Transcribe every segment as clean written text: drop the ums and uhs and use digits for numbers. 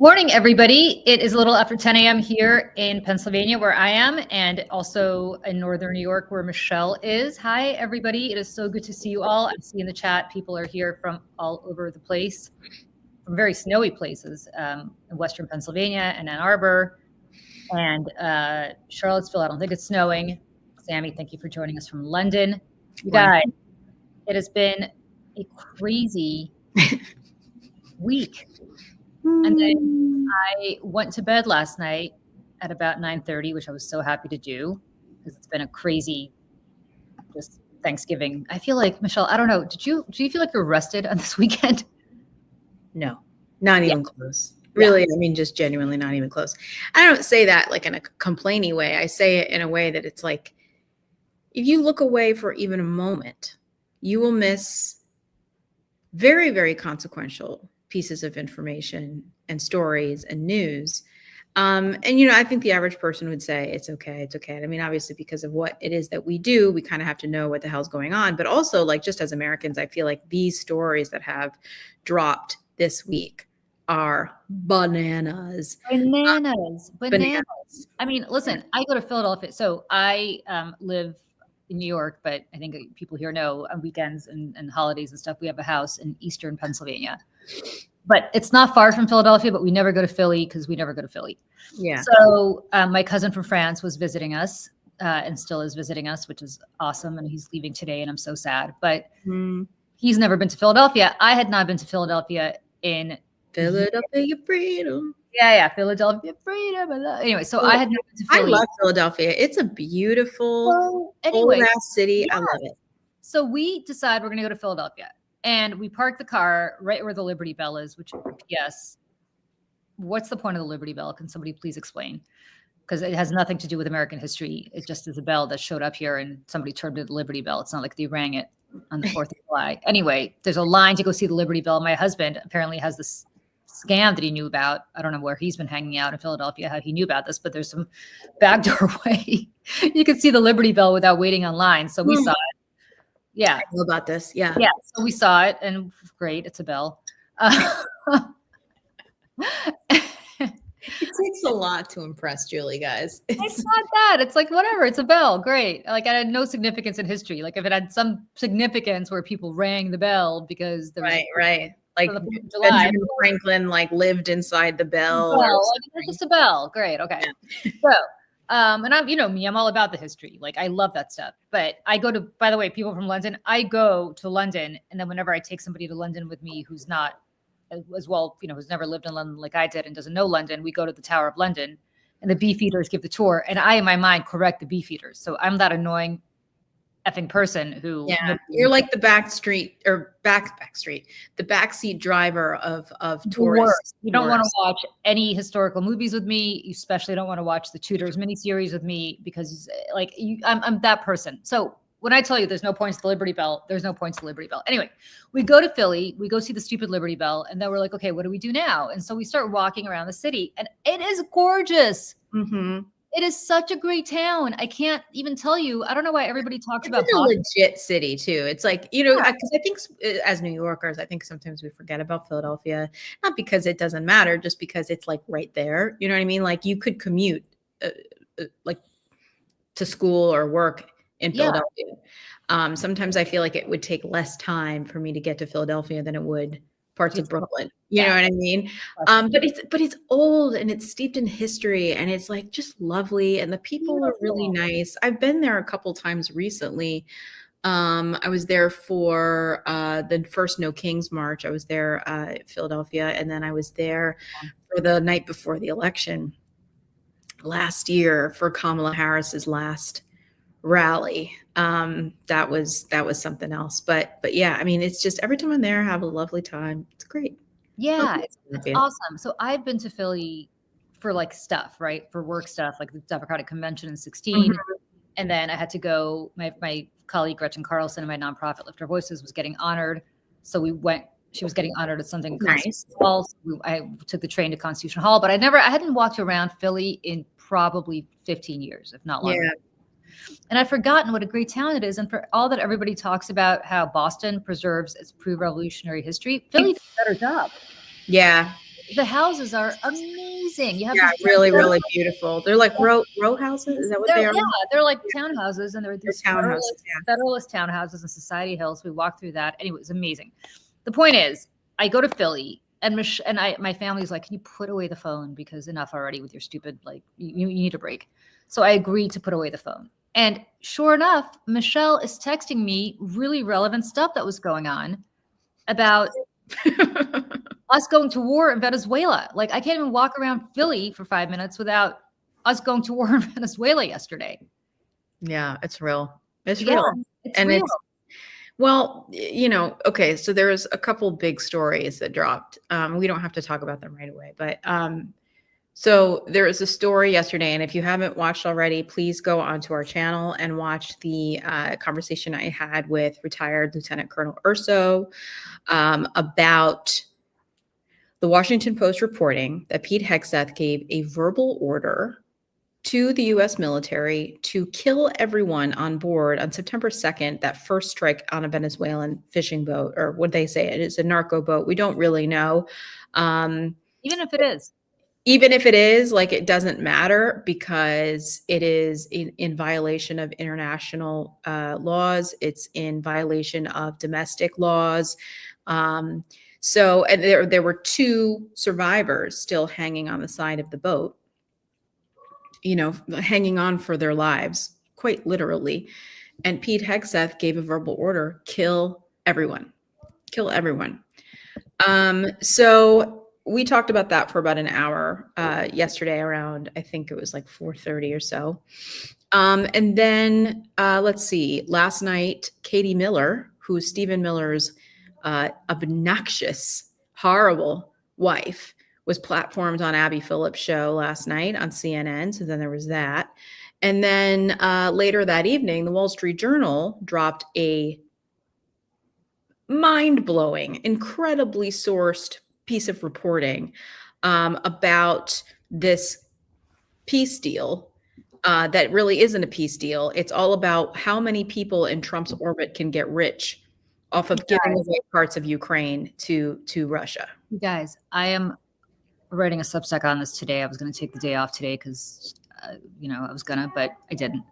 Morning, everybody. It is a little after 10 a.m. here in Pennsylvania, where I am, and also in northern New York, where Michelle is. Hi, everybody. It is so good to see you all. I see in the chat people are here from all over the place, from very snowy places in western Pennsylvania and Ann Arbor and Charlottesville. I don't think it's snowing. Sammy, thank you for joining us from London. You guys, it has been a crazy week. And then I went to bed last night at about 9:30, which I was so happy to do because it's been a crazy just Thanksgiving. I feel like, Michelle, I don't know. Do you feel like you're rested on this weekend? No, not even close. Really, I mean, just genuinely not even close. I don't say that like in a complaining way. I say it in a way that it's like, if you look away for even a moment, you will miss very, very consequential pieces of information and stories and news. And, I think the average person would say, it's okay. It's okay. I mean, obviously, because of what it is that we do, we kind of have to know what the hell's going on. But also, like, just as Americans, I feel like these stories that have dropped this week are bananas. Bananas. I mean, listen, I go to Philadelphia. So I live in New York, but I think people here know on weekends and holidays and stuff, we have a house in Eastern Pennsylvania. But it's not far from Philadelphia, but we never go to Philly because we never go to Philly. Yeah. So my cousin from France was visiting us and still is visiting us, which is awesome. And he's leaving today and I'm so sad. But he's never been to Philadelphia. I had not been to Philadelphia in Philadelphia freedom. Yeah, Philadelphia freedom. Anyway, so I had never been to Philly. I love Philadelphia. It's a beautiful old-ass city. I love it. So we decide we're going to go to Philadelphia. And we park the car right where the Liberty Bell is, which, yes, what's the point of the Liberty Bell? Can somebody please explain? Because it has nothing to do with American history. It just is a bell that showed up here and somebody turned it the Liberty Bell. It's not like they rang it on the 4th of July. Anyway, there's a line to go see the Liberty Bell. My husband apparently has this scam that he knew about. I don't know where he's been hanging out in Philadelphia, how he knew about this, but there's some backdoor way you could see the Liberty Bell without waiting online. So we saw it. Yeah. I know about this. Yeah. Yeah. So we saw it and great. It's a bell. It takes a lot to impress Julie, guys. It's not that. It's like, whatever. It's a bell. Great. Like, it had no significance in history. Like, if it had some significance where people rang the bell because there was right. Like Benjamin Franklin lived inside the bell. It's just a bell. Great. Okay. Yeah. So and I'm, me, I'm all about the history. Like, I love that stuff. But I go to, by the way, people from London, I go to London. And then whenever I take somebody to London with me who's not as well, who's never lived in London like I did and doesn't know London, we go to the Tower of London and the Beefeaters give the tour. And I, in my mind, correct the Beefeaters. So I'm that annoying effing person who you're like the backseat driver of tourists. You don't want to watch any historical movies with me. You especially don't want to watch the Tudors miniseries with me because I'm that person. So when I tell you there's no points to the Liberty Bell, there's no points to the Liberty Bell. Anyway, we go to Philly, we go see the stupid Liberty Bell, and then we're like, okay, what do we do now? And so we start walking around the city, and it is gorgeous. It is such a great town. I can't even tell you. I don't know why everybody talks about a legit city too. It's like, because I think as New Yorkers, I think sometimes we forget about Philadelphia, not because it doesn't matter, just because it's like right there. You know what I mean? Like you could commute like to school or work in Philadelphia. Sometimes I feel like it would take less time for me to get to Philadelphia than it would parts of Brooklyn. You know what I mean? But it's old and it's steeped in history and it's like just lovely and the people are really nice. I've been there a couple times recently. I was there for the first No Kings March. I was there at Philadelphia, and then I was there for the night before the election last year for Kamala Harris's last rally. That was something else. But yeah, I mean, it's just every time I'm there, I have a lovely time. It's great. Yeah, it's awesome. So I've been to Philly for stuff, right? For work stuff, like the Democratic Convention in 2016. And then I had to go, my colleague Gretchen Carlson and my nonprofit Lift Our Voices was getting honored. So we went, she was getting honored at something nice. So I took the train to Constitution Hall, but I hadn't walked around Philly in probably 15 years, if not longer. Yeah. And I've forgotten what a great town it is. And for all that everybody talks about how Boston preserves its pre-revolutionary history, Philly does a better job. Yeah. the houses are amazing. You have Yeah, these really, really beautiful. They're like row houses. Is that what they are? yeah, they're like townhouses, and they're They're these townhouses. Yeah. Federalist townhouses in Society Hills. We walked through that. Anyway, it was amazing. The point is, I go to Philly, and my family's like, "Can you put away the phone? Because enough already with your stupid, like, you need a break." So I agreed to put away the phone. And sure enough, Michelle is texting me really relevant stuff that was going on about us going to war in Venezuela. Like, I can't even walk around Philly for 5 minutes without us going to war in Venezuela yesterday. Yeah, it's real. It's Yeah, real. it's And real. it's, well, okay, so there's a couple big stories that dropped. We don't have to talk about them right away, but so there was a story yesterday, and if you haven't watched already, please go onto our channel and watch the conversation I had with retired Lieutenant Colonel Urso about the Washington Post reporting that Pete Hegseth gave a verbal order to the U.S. military to kill everyone on board on September 2nd, that first strike on a Venezuelan fishing boat, or what they say it is, a narco boat. We don't really know. Even if it is. Even if it is, like, it doesn't matter because it is in violation of international laws. It's in violation of domestic laws. So, and there were 2 survivors still hanging on the side of the boat, hanging on for their lives, quite literally. And Pete Hegseth gave a verbal order: kill everyone, kill everyone. So we talked about that for about an hour yesterday around, I think it was like 4:30 or so. And then let's see, last night, Katie Miller, who's Stephen Miller's obnoxious, horrible wife, was platformed on Abby Phillips' show last night on CNN. So then there was that. And then later that evening, the Wall Street Journal dropped a mind-blowing, incredibly sourced piece of reporting about this peace deal that really isn't a peace deal. It's all about how many people in Trump's orbit can get rich off of giving away parts of Ukraine to Russia. You guys, I am writing a Substack on this today. I was going to take the day off today because, I was gonna, but I didn't.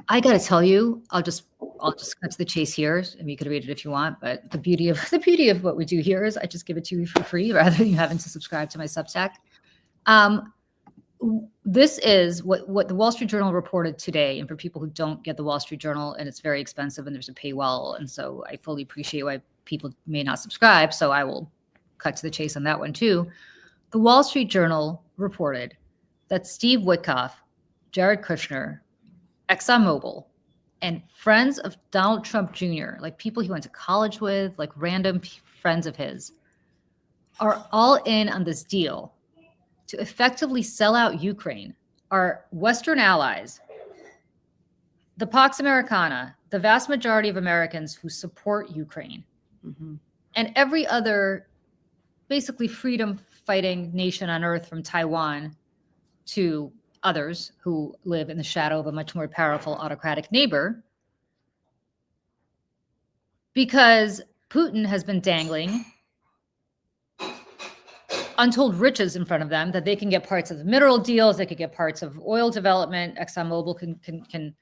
I got to tell you, I'll just cut to the chase here, and you could read it if you want. But the beauty of what we do here is I just give it to you for free rather than you having to subscribe to my Substack. This is what the Wall Street Journal reported today. And for people who don't get the Wall Street Journal, and it's very expensive and there's a paywall. And so I fully appreciate why people may not subscribe. So I will cut to the chase on that one too. The Wall Street Journal reported that Steve Witkoff, Jared Kushner, ExxonMobil, and friends of Donald Trump Jr., like people he went to college with, like random friends of his, are all in on this deal to effectively sell out Ukraine. Our Western allies, the Pax Americana, the vast majority of Americans who support Ukraine, and every other basically freedom fighting nation on earth, from Taiwan to others who live in the shadow of a much more powerful autocratic neighbor, because Putin has been dangling untold riches in front of them, that they can get parts of the mineral deals, they could get parts of oil development. ExxonMobil can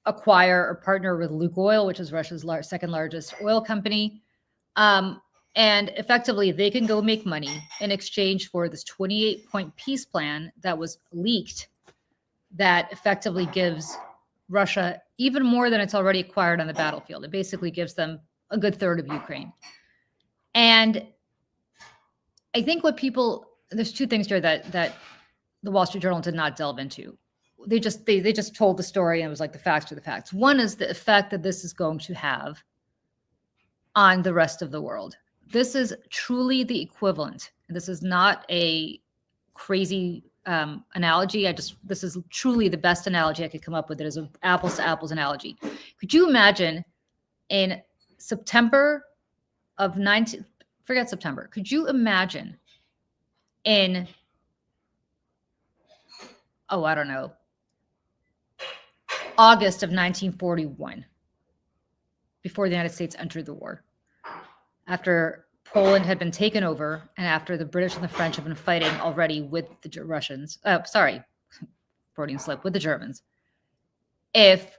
acquire or partner with Lukoil, which is Russia's second largest oil company. And effectively, they can go make money in exchange for this 28-point peace plan that was leaked, that effectively gives Russia even more than it's already acquired on the battlefield. It basically gives them a good third of Ukraine. And I think there's 2 things here that the Wall Street Journal did not delve into. They just told the story, and it was like the facts are the facts. One is the effect that this is going to have on the rest of the world. This is truly the equivalent. This is not a crazy analogy. This is truly the best analogy I could come up with. It is an apples to apples analogy. Could you imagine in September of forget September. Could you imagine in, I don't know, August of 1941, before the United States entered the war, after Poland had been taken over, and after the British and the French have been fighting already with the Russians, Freudian slip, with the Germans, if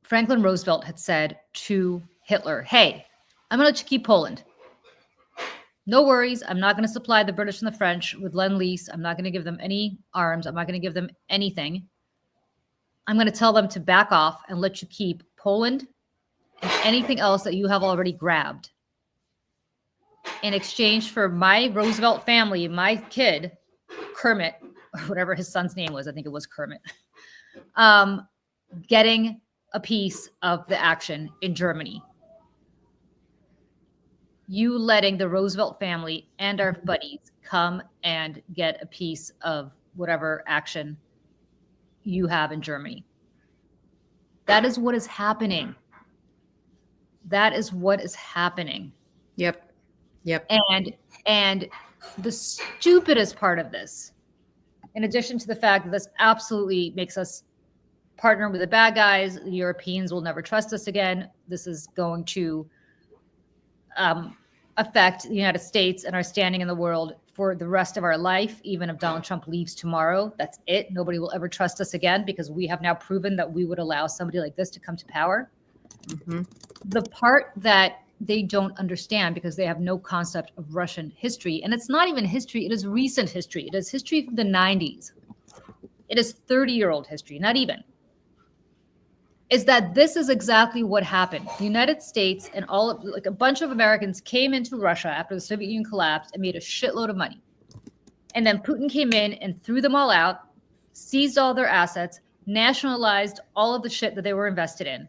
Franklin Roosevelt had said to Hitler, hey, I'm going to let you keep Poland. No worries. I'm not going to supply the British and the French with Lend-Lease. I'm not going to give them any arms. I'm not going to give them anything. I'm going to tell them to back off and let you keep Poland and anything else that you have already grabbed. In exchange for my Roosevelt family, my kid, Kermit, or whatever his son's name was, I think it was Kermit, getting a piece of the action in Germany. You letting the Roosevelt family and our buddies come and get a piece of whatever action you have in Germany. That is what is happening. That is what is happening. Yep. And the stupidest part of this, in addition to the fact that this absolutely makes us partner with the bad guys, the Europeans will never trust us again. This is going to affect the United States and our standing in the world for the rest of our life. Even if Donald Trump leaves tomorrow, that's it. Nobody will ever trust us again because we have now proven that we would allow somebody like this to come to power. Mm-hmm. The part that they don't understand, because they have no concept of Russian history, and it's not even history, it is recent history. It is history from the 90s. It is 30-year-old history, not even. Is that this is exactly what happened. The United States and a bunch of Americans came into Russia after the Soviet Union collapsed and made a shitload of money. And then Putin came in and threw them all out, seized all their assets, nationalized all of the shit that they were invested in.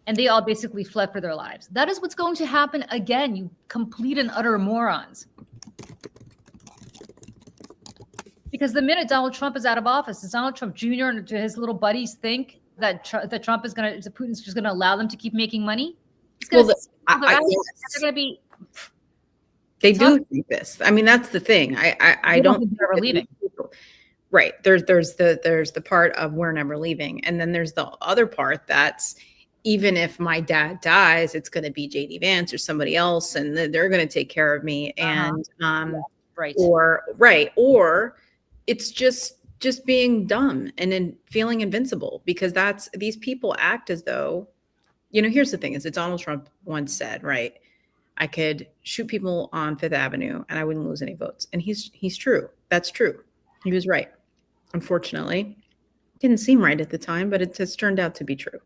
And they all basically fled for their lives. That is what's going to happen again, you complete and utter morons. Because the minute Donald Trump is out of office, does Donald Trump Jr. and his little buddies think that Trump is going to, Putin's just going to allow them to keep making money? They're going to be. They do think this. I mean, that's the thing. I don't think they're ever leaving. Right. There's the part of we're never leaving, and then there's the other part that's, even if my dad dies, it's going to be JD Vance or somebody else, and they're going to take care of me. And or it's just being dumb and then feeling invincible, because these people act as though, here's the thing is that Donald Trump once said, right, I could shoot people on Fifth Avenue and I wouldn't lose any votes. And he's true. That's true. He was right. Unfortunately, didn't seem right at the time, but it has turned out to be true.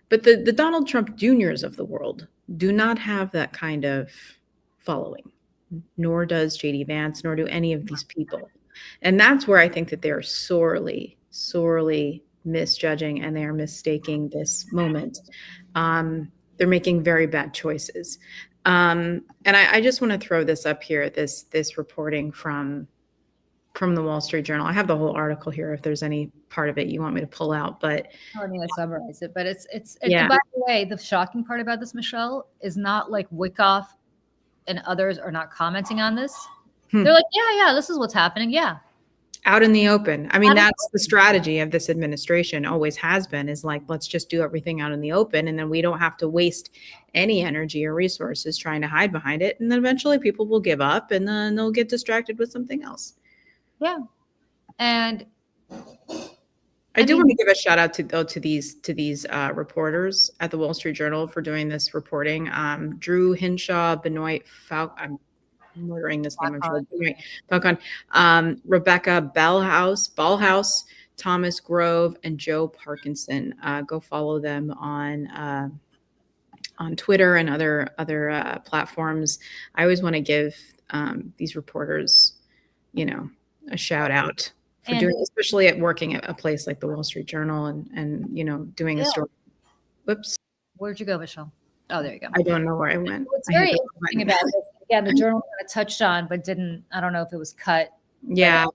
But the Donald Trump Juniors of the world do not have that kind of following, nor does JD Vance, nor do any of these people. And that's where I think that they're sorely, sorely misjudging, and they are mistaking this moment. They're making very bad choices. And I just want to throw this up here, this reporting from the Wall Street Journal. I have the whole article here if there's any part of it you want me to pull out, but I mean, I summarize it, but it's yeah. By the way, the shocking part about this, Michelle, is not like Wyckoff and others are not commenting on this. They're like, yeah, this is what's happening. Yeah. Out in the open. I mean, that's the strategy of this administration, always has been, is like, let's just do everything out in the open. And then we don't have to waste any energy or resources trying to hide behind it. And then eventually people will give up and then they'll get distracted with something else. Yeah. And I do want to give a shout out to these reporters at the Wall Street Journal for doing this reporting. Drew Hinshaw, Benoit Falcon, I'm murdering this name, I'm sure. Benoit Falcon, Rebecca Ballhaus, Thomas Grove, and Joe Parkinson. Go follow them on Twitter and other platforms. I always want to give these reporters, a shout out for doing, especially at working at a place like the Wall Street Journal and doing a story. Whoops. Where'd you go, Michelle? Oh, there you go. I don't know where I went. What's very interesting about this, again, the journal kind of touched on, but didn't, I don't know if it was cut. Yeah.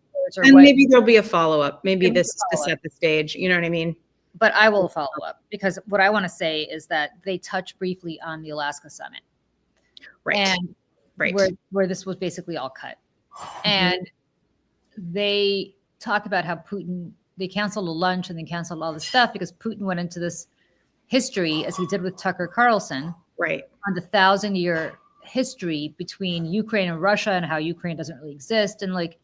And maybe there'll be a follow-up. Maybe this is to set the stage. You know what I mean? But I will follow up, because what I want to say is that they touched briefly on the Alaska summit. Right. And where this was basically all cut. And they talked about how Putin, they canceled a lunch and they canceled all this stuff because Putin went into this history, as he did with Tucker Carlson, right, on the 1,000-year history between Ukraine and Russia and how Ukraine doesn't really exist. And like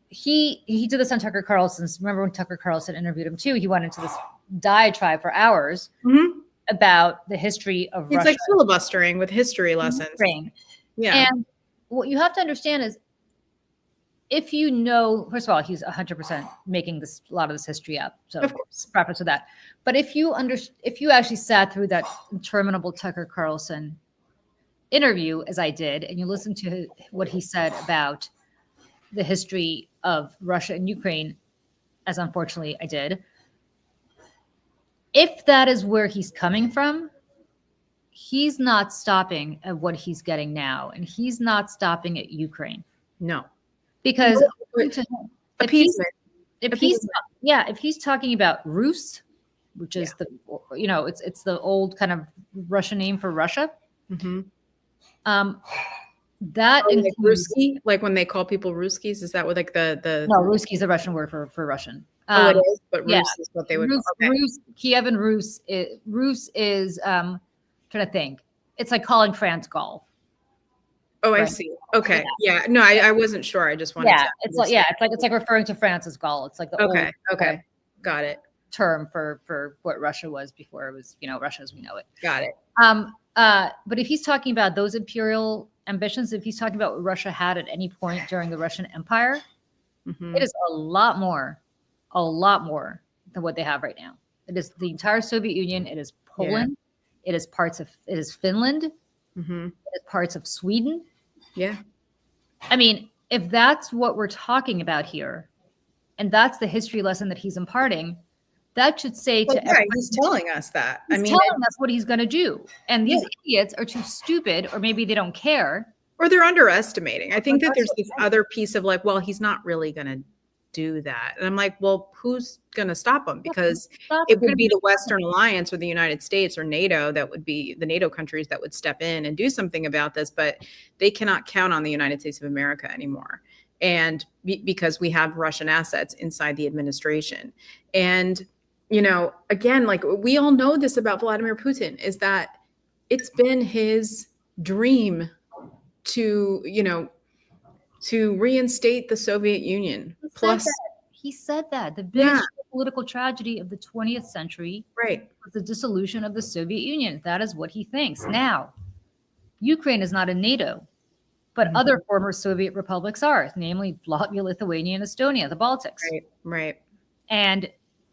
he did this on Tucker Carlson's. Remember when Tucker Carlson interviewed him too? He went into this diatribe for hours about the history of It's Russia. like filibustering with history lessons. Ukraine. Yeah. And what you have to understand is, if you know, first of all, he's 100% making a lot of this history up. So Of course. preface with that. But if you actually sat through that interminable Tucker Carlson interview, as I did, and you listened to what he said about the history of Russia and Ukraine, as unfortunately I did, if that is where he's coming from, he's not stopping at what he's getting now, and he's not stopping at Ukraine. No. Because Appeasement. if he's talking about Rus, which is it's the old kind of Russian name for Russia. That like Ruski, like when they call people Ruskis, is that what like the no, Ruski is a Russian word for Russian. It is, but Rus yeah. is what they would Rus, okay. Kiev and Rus is trying to think. It's like calling France Gaul. Oh, I Right. see. Okay. Yeah. No, I wasn't sure. I just wanted Yeah, to it's like referring to France as Gaul. It's like the old Okay. Got it. term for what Russia was before it was, Russia as we know it. Got it. But if he's talking about those imperial ambitions, if he's talking about what Russia had at any point during the Russian Empire, it is a lot more than what they have right now. It is the entire Soviet Union. It is Poland. It is it is Finland. It is parts of Sweden. Yeah. I mean, if that's what we're talking about here, and that's the history lesson that he's imparting, that should say to everyone, he's telling us that. he's telling us what he's going to do. And these idiots are too stupid, or maybe they don't care. Or they're underestimating. I think that there's this other piece of like, well, he's not really going to do that. And I'm like, well, who's going to stop him? Because it would be the Western Alliance or the United States or NATO that would be the NATO countries that would step in and do something about this. But they cannot count on the United States of America anymore. And because we have Russian assets inside the administration. And, again, like we all know this about Vladimir Putin, is that it's been his dream to reinstate the Soviet Union. He said that the biggest political tragedy of the 20th century was the dissolution of the Soviet Union. That is what he thinks. Now, Ukraine is not in NATO, but other former Soviet republics are, namely Latvia, Lithuania, and Estonia, the Baltics. Right. And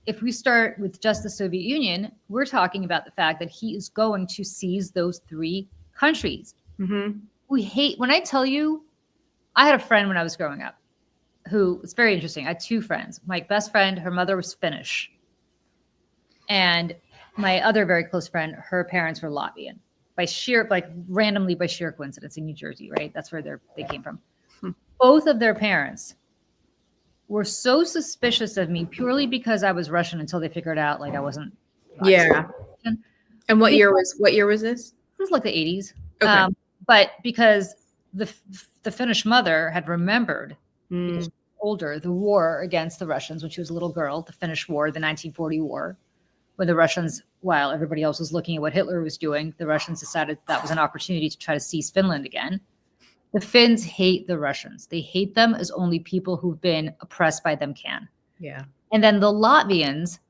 if we start with just the Soviet Union, we're talking about the fact that he is going to seize those three countries. We hate, when I tell you, I had a friend when I was growing up who was very interesting. I had two friends. My best friend, her mother was Finnish. And my other very close friend, her parents were Latvian. Randomly by sheer coincidence in New Jersey, right? That's where they came from. Both of their parents were so suspicious of me purely because I was Russian until they figured out like I wasn't. Yeah. And what year was this? This was like the 80s. Okay. But because the Finnish mother had remembered, because she was older, the war against the Russians when she was a little girl, the Finnish War, the 1940 war, when the Russians, while everybody else was looking at what Hitler was doing, the Russians decided that was an opportunity to try to seize Finland again. The Finns hate the Russians. They hate them as only people who've been oppressed by them can. Yeah. And then the Latvians,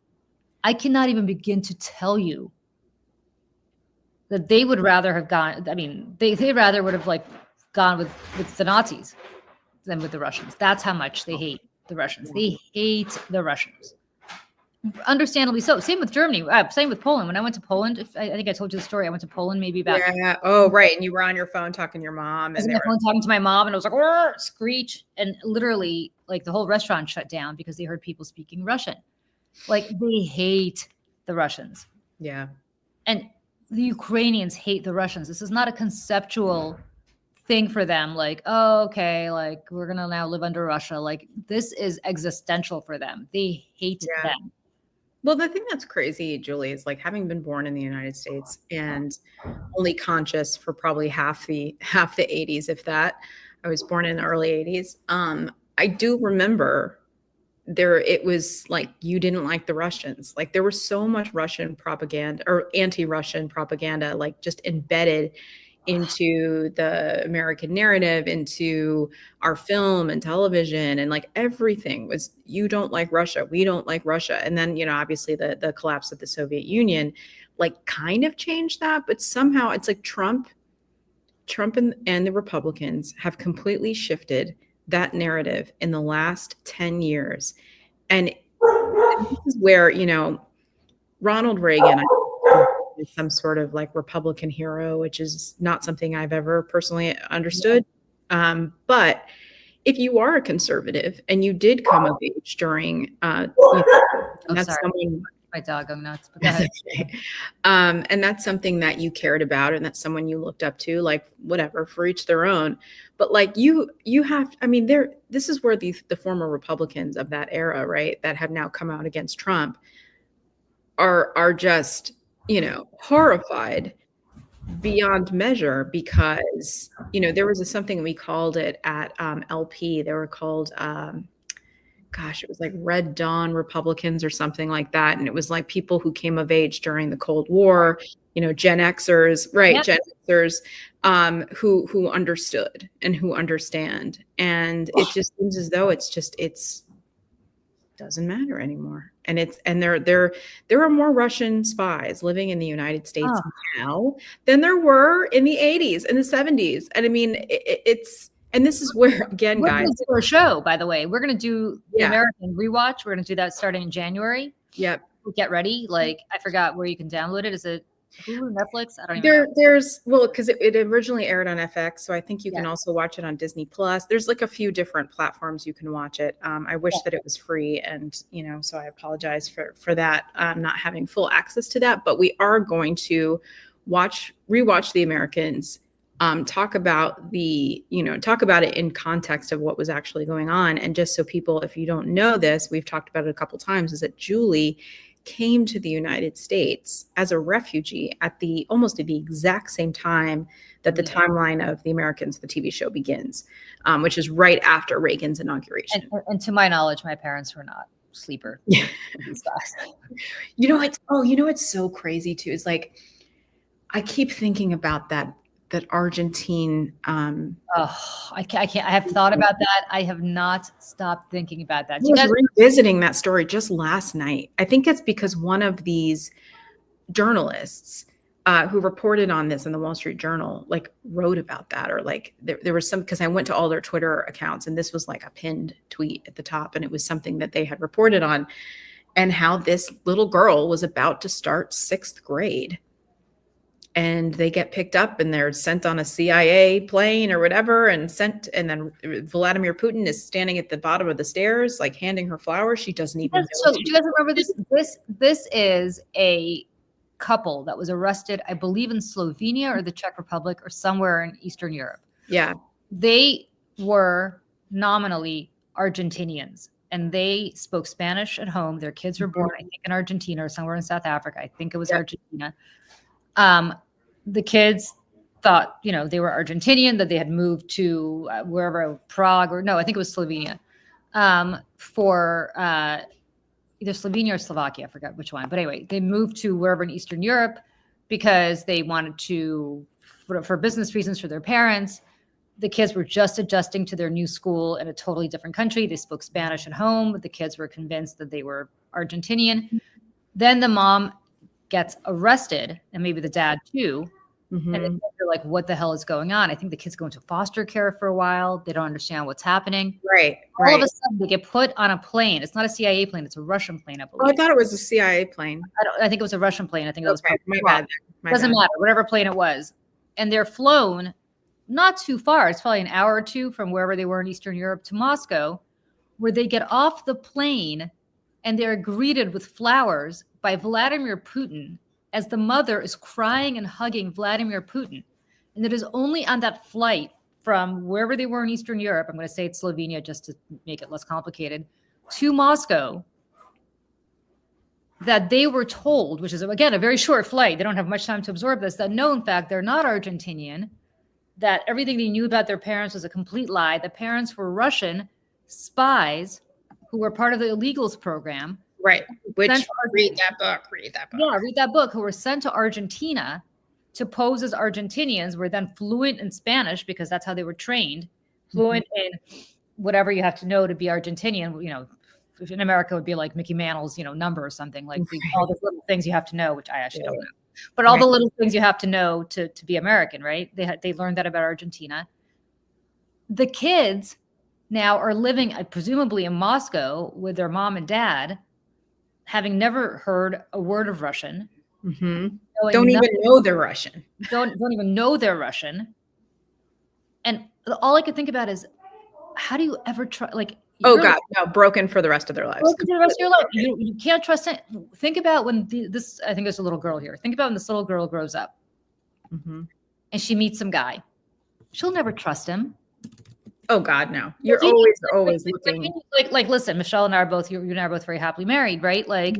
I cannot even begin to tell you that they would rather have gone. I mean, they rather would have like gone with the Nazis than with the Russians. That's how much they hate the Russians. They hate the Russians. Understandably so. Same with Germany. Same with Poland. When I went to Poland, I think I told you the story. I went to Poland maybe about. Yeah. Oh, right. And you were on your phone talking to your mom. I was on my phone talking to my mom, and I was like, screech, and literally, like the whole restaurant shut down because they heard people speaking Russian. Like they hate the Russians. Yeah. And the Ukrainians hate the Russians. This is not a conceptual thing for them. Like, oh, okay, like we're gonna now live under Russia. Like this is existential for them. They hate them. Well, the thing that's crazy, Julie, is like having been born in the United States and only conscious for probably half the 80s, if that. I was born in the early 80s. I do remember it was like you didn't like the Russians. Like there was so much Russian propaganda or anti-Russian propaganda, like just embedded into the American narrative, into our film and television, and like everything was, you don't like Russia, we don't like Russia. And then, obviously the collapse of the Soviet Union like kind of changed that, but somehow it's like Trump and the Republicans have completely shifted that narrative in the last 10 years. And this is where, Ronald Reagan is some sort of like Republican hero, which is not something I've ever personally understood. But if you are a conservative and you did come of age during, that's someone. My dog going nuts. But go ahead. And that's something that you cared about, and that's someone you looked up to, like whatever, for each their own. But like you have, this is where the former Republicans of that era, right, that have now come out against Trump are just, horrified beyond measure, because, there was something we called it at LP. They were called, it was like Red Dawn Republicans or something like that. And it was like people who came of age during the Cold War, Gen Xers, right? Yeah. Gen Xers, who understood and who understand. And it just seems as though it's doesn't matter anymore. And there are more Russian spies living in the United States now than there were in the 80s and the 70s. And and this is where, again, we're guys, gonna do a show, by the way, we're going to do the American Rewatch. We're going to do that starting in January. Yep. Get ready. Like, I forgot where you can download it. Is it Hulu, Netflix? I don't even know. Because it originally aired on FX, so I think you can also watch it on Disney Plus. There's like a few different platforms you can watch it. I wish that it was free, and so I apologize for that, not having full access to that. But we are going to rewatch The Americans. Talk about it in context of what was actually going on. And just so people, if you don't know this, we've talked about it a couple times, is that Julie came to the United States as a refugee almost at the exact same time that the timeline of The Americans, the TV show, begins, which is right after Reagan's inauguration. And to my knowledge, my parents were not sleeper. It's so crazy too. It's like, I keep thinking about that Argentine. I can't. I have thought about that. I have not stopped thinking about that. I was revisiting that story just last night. I think it's because one of these journalists who reported on this in the Wall Street Journal, like, wrote about that, or like there was some, because I went to all their Twitter accounts, and this was like a pinned tweet at the top, and it was something that they had reported on, and how this little girl was about to start 6th grade. And they get picked up and they're sent on a CIA plane or whatever, and then Vladimir Putin is standing at the bottom of the stairs, like handing her flowers. She doesn't even know. So do you guys remember this? This is a couple that was arrested, I believe, in Slovenia or the Czech Republic or somewhere in Eastern Europe. Yeah. They were nominally Argentinians, and they spoke Spanish at home. Their kids were born, I think, in Argentina or somewhere in South Africa. I think it was Argentina. The kids thought, they were Argentinian, that they had moved to wherever, Prague, or no, I think it was Slovenia, for either Slovenia or Slovakia. I forgot which one. But anyway, they moved to wherever in Eastern Europe because they wanted to, for business reasons, for their parents. The kids were just adjusting to their new school in a totally different country. They spoke Spanish at home. The kids were convinced that they were Argentinian. Then the mom gets arrested, and maybe the dad too. Mm-hmm. And they're like, what the hell is going on? I think the kids go into foster care for a while. They don't understand what's happening. Right. All of a sudden, they get put on a plane. It's not a CIA plane. It's a Russian plane, I believe. Oh, I thought it was a CIA plane. I think it was a Russian plane. I think it was my bad. Doesn't matter, whatever plane it was. And they're flown not too far. It's probably an hour or two from wherever they were in Eastern Europe to Moscow, where they get off the plane and they're greeted with flowers by Vladimir Putin, as the mother is crying and hugging Vladimir Putin. And it is only on that flight from wherever they were in Eastern Europe, I'm going to say it's Slovenia just to make it less complicated, to Moscow, that they were told, which is, again, a very short flight, they don't have much time to absorb this, that no, in fact, they're not Argentinian, that everything they knew about their parents was a complete lie. The parents were Russian spies who were part of the illegals program. Right. Which read that book. Yeah, read that book. Who were sent to Argentina to pose as Argentinians were then fluent in Spanish because that's how they were trained, fluent in whatever you have to know to be Argentinian. You know, if in America it would be like Mickey Mantle's, number or something, like all the little things you have to know, which I actually don't know. But all the little things you have to know to be American, right? They learned that about Argentina. The kids now are living, presumably in Moscow with their mom and dad, having never heard a word of Russian. Don't even know they're Russian. Don't even know they're Russian. And all I could think about is, how do you ever try? Like, oh God, no, broken for the rest of their lives. Broken for the rest of your life. You can't trust it. Think about when this. I think there's a little girl here. Think about when this little girl grows up, and she meets some guy. She'll never trust him. Oh God, no. You're always looking. Like, listen, Michelle and I are both. You and I are both very happily married, right? Like,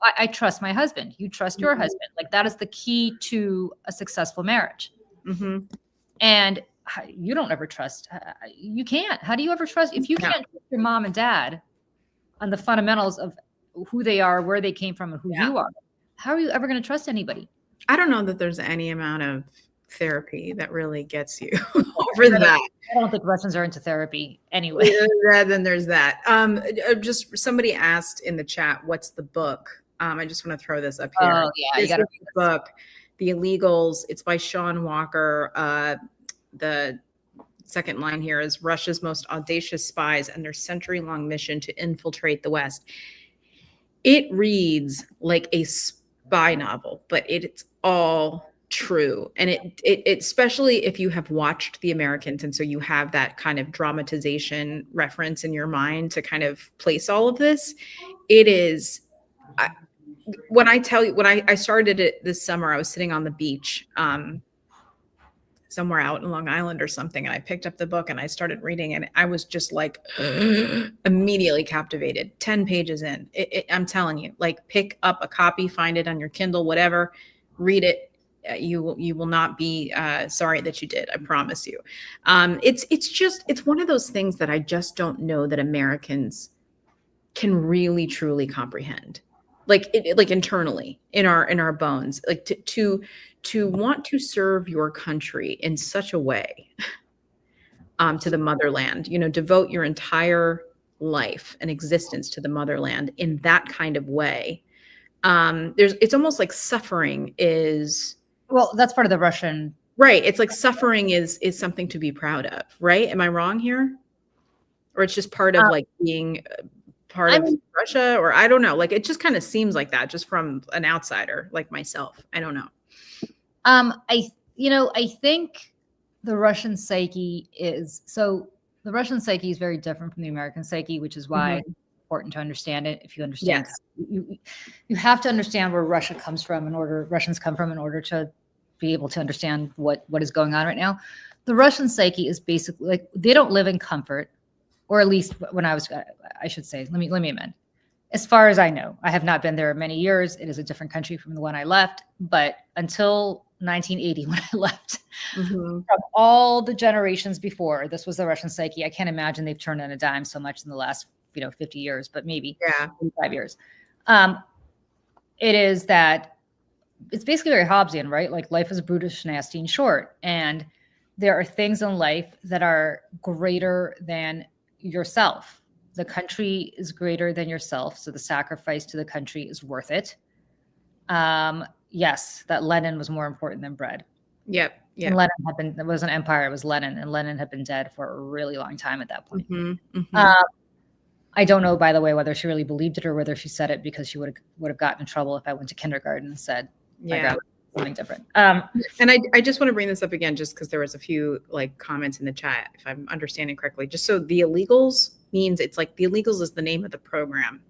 I trust my husband. You trust your husband. Like, that is the key to a successful marriage. And you don't ever trust. You can't. How do you ever trust? If you can't trust your mom and dad on the fundamentals of who they are, where they came from, and who you are, how are you ever going to trust anybody? I don't know that there's any amount of therapy that really gets you over that. I don't think Russians are into therapy anyway. Then there's that. Just somebody asked in the chat, what's the book? I just want to throw this up here. Oh yeah, this is the book, The Illegals. It's by Sean Walker. The second line here is Russia's most audacious spies and their century-long mission to infiltrate the West. It reads like a spy novel, but it's all true. And it especially if you have watched The Americans, and so you have that kind of dramatization reference in your mind to kind of place all of this. It is, when I tell you, when I started it this summer, I was sitting on the beach, somewhere out in Long Island or something. And I picked up the book and I started reading, and I was just like immediately captivated. 10 pages in, I'm telling you, like, pick up a copy, find it on your Kindle, whatever, read it. You will not be sorry that you did. I promise you. It's one of those things that I just don't know that Americans can really truly comprehend, like internally in our bones, like to want to serve your country in such a way, to the motherland, devote your entire life and existence to the motherland in that kind of way. It's almost like suffering is, well, that's part of the Russian. Right. It's like suffering is something to be proud of. Right. Am I wrong here? Or it's just part of like being part of Russia, or I don't know. Like, it just kind of seems like that just from an outsider like myself. I don't know. I think the Russian psyche is very different from the American psyche, which is why it's important to understand it. If you understand, you have to understand where Russians come from in order to be able to understand what is going on right now. The Russian psyche is basically like, they don't live in comfort, or at least I should say, let me amend. As far as I know, I have not been there many years. It is a different country from the one I left, but until 1980, when I left, from all the generations before, this was the Russian psyche. I can't imagine they've turned on a dime so much in the last, 50 years, but maybe 5 years. It is that it's basically very Hobbesian, right? Like, life is brutish, nasty, and short. And there are things in life that are greater than yourself. The country is greater than yourself. So the sacrifice to the country is worth it. Yes, that Lenin was more important than bread. Yep. Yeah. Lenin it was an empire. It was Lenin, and Lenin had been dead for a really long time at that point. I don't know, by the way, whether she really believed it or whether she said it because she would have gotten in trouble if I went to kindergarten and said, something different. And I just want to bring this up again, just because there was a few comments in the chat, if I'm understanding correctly. Just so The Illegals means, it's like The Illegals is the name of the program,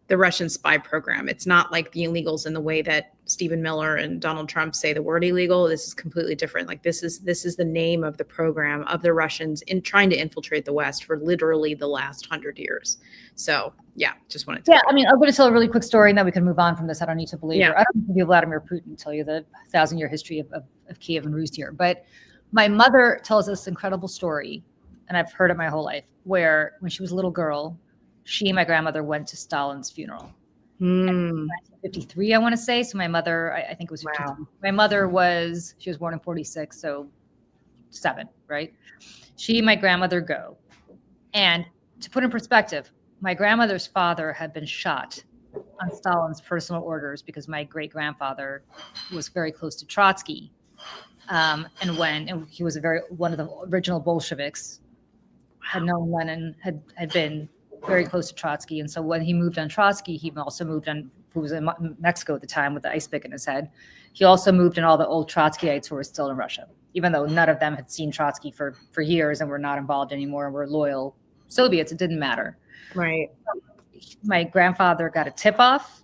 the Russian spy program. It's not like The Illegals in the way that Stephen Miller and Donald Trump say the word illegal. This is completely different. Like, this is the name of the program of the Russians in trying to infiltrate the West for literally the last 100 years. So just wanted to. Yeah, I mean, I'm going to tell a really quick story, and then we can move on from this. I don't need to believe her. I don't need to be Vladimir Putin to tell you the 1,000-year history of Kiev and Rus here. But my mother tells this incredible story, and I've heard it my whole life, where when she was a little girl, she and my grandmother went to Stalin's funeral. Mm. 1953, I want to say. So my mother, I think it was 53. Wow. My mother she was born in 46, so 7, right? She and my grandmother go. And to put in perspective, my grandmother's father had been shot on Stalin's personal orders because my great-grandfather was very close to Trotsky. And he was one of the original Bolsheviks, had known Lenin, had been very close to Trotsky. And so when he moved on Trotsky, he also moved on, who was in Mexico at the time with the ice pick in his head. He also moved on all the old Trotskyites who were still in Russia, even though none of them had seen Trotsky for years and were not involved anymore and were loyal Soviets. It didn't matter. Right. My grandfather got a tip off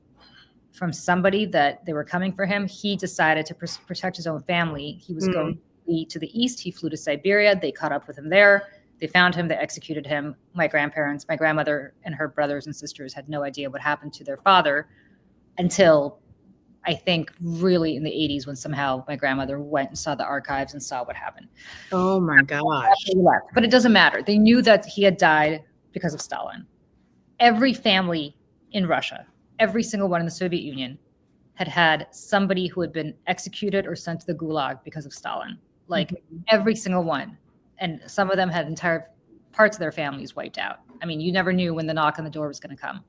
from somebody that they were coming for him. He decided to protect his own family. He was going to the east. He flew to Siberia. They caught up with him there. They found him. They executed him. My grandmother and her brothers and sisters had no idea what happened to their father until I think really in the 80s when somehow my grandmother went and saw the archives and saw what happened. Oh my gosh. But it doesn't matter. They knew that he had died because of Stalin. Every family in Russia, every single one in the Soviet Union had somebody who had been executed or sent to the Gulag because of Stalin. Like every single one. And some of them had entire parts of their families wiped out. I mean, you never knew when the knock on the door was going to come.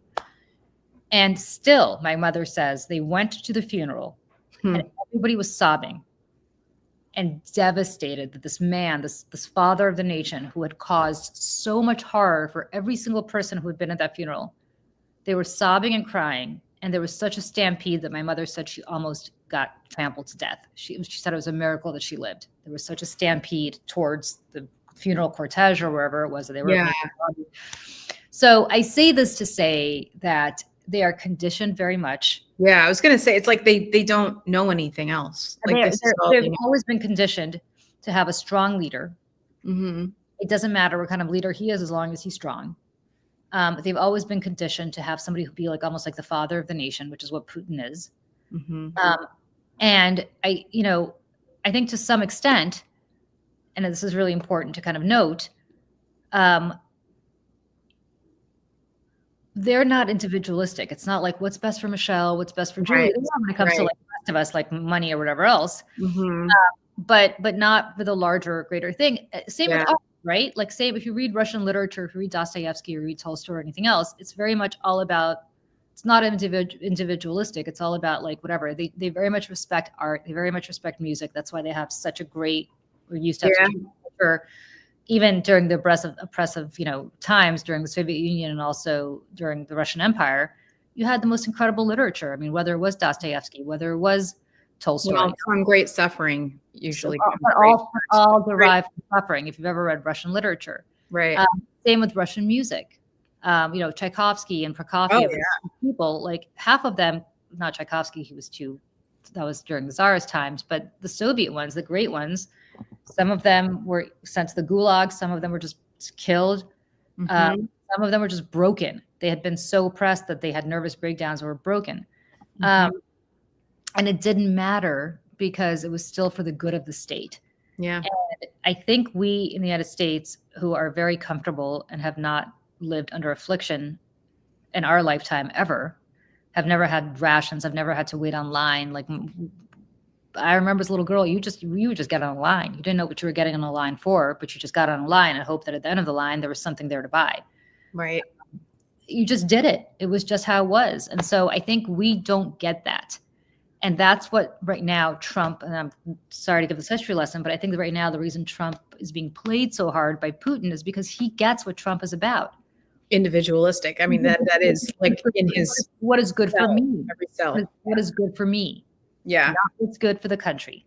And still, my mother says they went to the funeral and everybody was sobbing and devastated that this man, this father of the nation who had caused so much horror for every single person who had been at that funeral, they were sobbing and crying. And there was such a stampede that my mother said she almost got trampled to death. She said it was a miracle that she lived. There was such a stampede towards the funeral cortege or wherever it was that they were. Yeah. So I say this to say that they are conditioned very much. Yeah, I was going to say, it's like they don't know anything else. Like they've always been conditioned to have a strong leader. Mm-hmm. It doesn't matter what kind of leader he is as long as he's strong. They've always been conditioned to have somebody who be like almost like the father of the nation, which is what Putin is. Mm-hmm. And I think to some extent, and this is really important to kind of note, they're not individualistic. It's not like what's best for Michelle, what's best for Julie. When it comes to like the rest of us, like money or whatever else, but not for the larger, greater thing. Same with art, right? Like, say if you read Russian literature, if you read Dostoevsky or read Tolstoy or anything else, it's very much all about. It's not individualistic. It's all about like whatever. They very much respect art. They very much respect music. That's why they have such a great. Or used to have such a culture, even during the oppressive, times during the Soviet Union and also during the Russian Empire, you had the most incredible literature. I mean, whether it was Dostoevsky, whether it was Tolstoy. From great suffering, usually. All derived from suffering, if you've ever read Russian literature. Right. Same with Russian music. Tchaikovsky and Prokofiev, people, like half of them, not Tchaikovsky, that was during the Tsarist times, but the Soviet ones, the great ones, some of them were sent to the Gulag. Some of them were just killed. Some of them were just broken. They had been so oppressed that they had nervous breakdowns or were broken. And it didn't matter because it was still for the good of the state. Yeah. And I think we in the United States who are very comfortable and have not lived under affliction in our lifetime ever, have never had rations, have never had to wait online. Like I remember as a little girl, you would just get on a line. You didn't know what you were getting on a line for, but you just got on a line and hoped that at the end of the line, there was something there to buy. Right. You just did it. It was just how it was. And so I think we don't get that. And that's what right now Trump, and I'm sorry to give this history lesson, but I think that right now the reason Trump is being played so hard by Putin is because he gets what Trump is about. Individualistic. I mean, that is like in his. What is good for me? Every cell. What is good for me? Yeah. Not what's good for the country.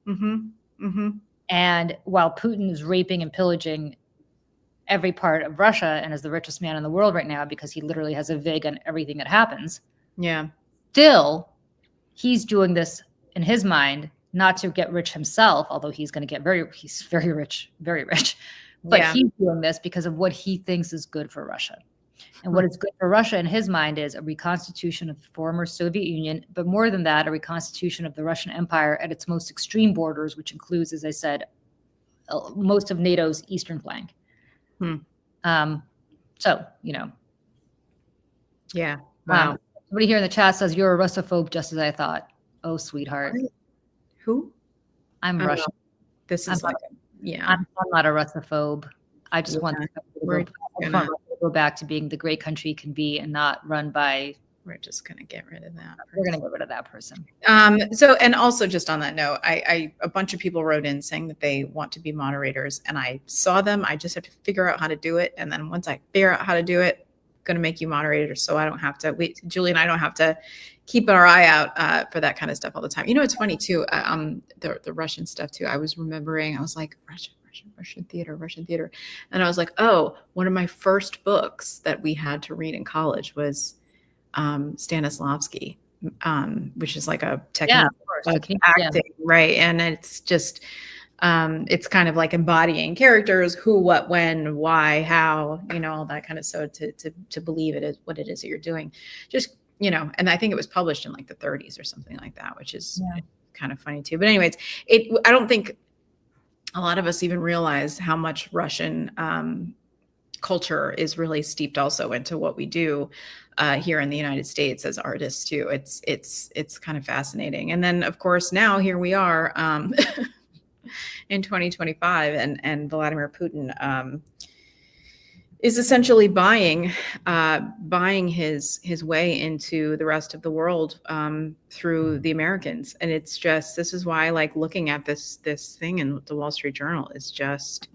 Mm-hmm. And while Putin is raping and pillaging every part of Russia and is the richest man in the world right now because he literally has a vig on everything that happens. Yeah. Still, he's doing this in his mind, not to get rich himself, although he's going to get he's very rich, very rich. But he's doing this because of what he thinks is good for Russia. And what is good for Russia in his mind is a reconstitution of the former Soviet Union, but more than that, a reconstitution of the Russian Empire at its most extreme borders, which includes, as I said, most of NATO's eastern flank. Yeah. Wow. Somebody here in the chat says you're a Russophobe, just as I thought. Oh, sweetheart, Who? I'm Oh, Russian. This is I'm like, yeah. I'm not a Russophobe. I just want Yeah, the country to we're go, I just want Russia to go back to being the great country it can be and not run by. We're just gonna get rid of that. We're going to get rid of that person. So, and also just on that note, a bunch of people wrote in saying that they want to be moderators, and I saw them. I just have to figure out how to do it, and then once I figure out how to do it, I'm going to make you moderators, so I don't have to wait. Julie and I don't have to keep our eye out for that kind of stuff all the time. You know, it's funny too. The Russian stuff too. I was remembering. I was like Russian theater, and I was like, oh, one of my first books that we had to read in college was Stanislavski, which is like a technique of acting, right? And it's just it's kind of like embodying characters, who, what, when, why, how, you know, all that kind of. So to believe it is what it is that you're doing, just, you know. And I think it was published in like the 30s or something like that, which is kind of funny too. But anyways, I don't think a lot of us even realize how much Russian culture is really steeped also into what we do here in the United States as artists too. It's kind of fascinating. And then of course now here we are in 2025, and Vladimir Putin is essentially buying his way into the rest of the world through the Americans. And it's just, this is why, like, looking at this thing in the Wall Street Journal is just,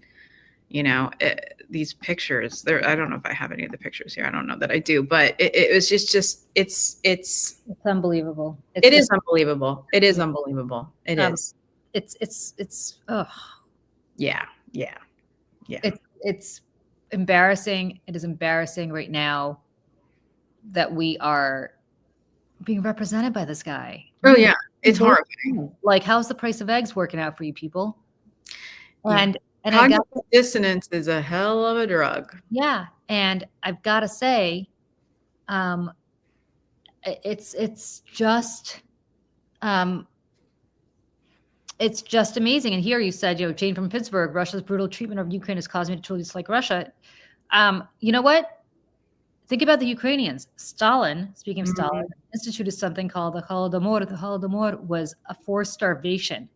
you know, these pictures there. I don't know if I have any of the pictures here. I don't know that I do, but it was just it's unbelievable. It is unbelievable. It is unbelievable. It is. It's oh yeah. It's embarrassing. It is embarrassing right now that we are being represented by this guy. Oh yeah, it's horrifying. Like, how's the price of eggs working out for you people? And cognitive dissonance is a hell of a drug. Yeah, and I've got to say, it's just amazing. And here you said, you know, Jane from Pittsburgh, Russia's brutal treatment of Ukraine has caused me to truly dislike Russia. You know what? Think about the Ukrainians. Stalin, speaking of Stalin, instituted something called the Holodomor. The Holodomor was a forced starvation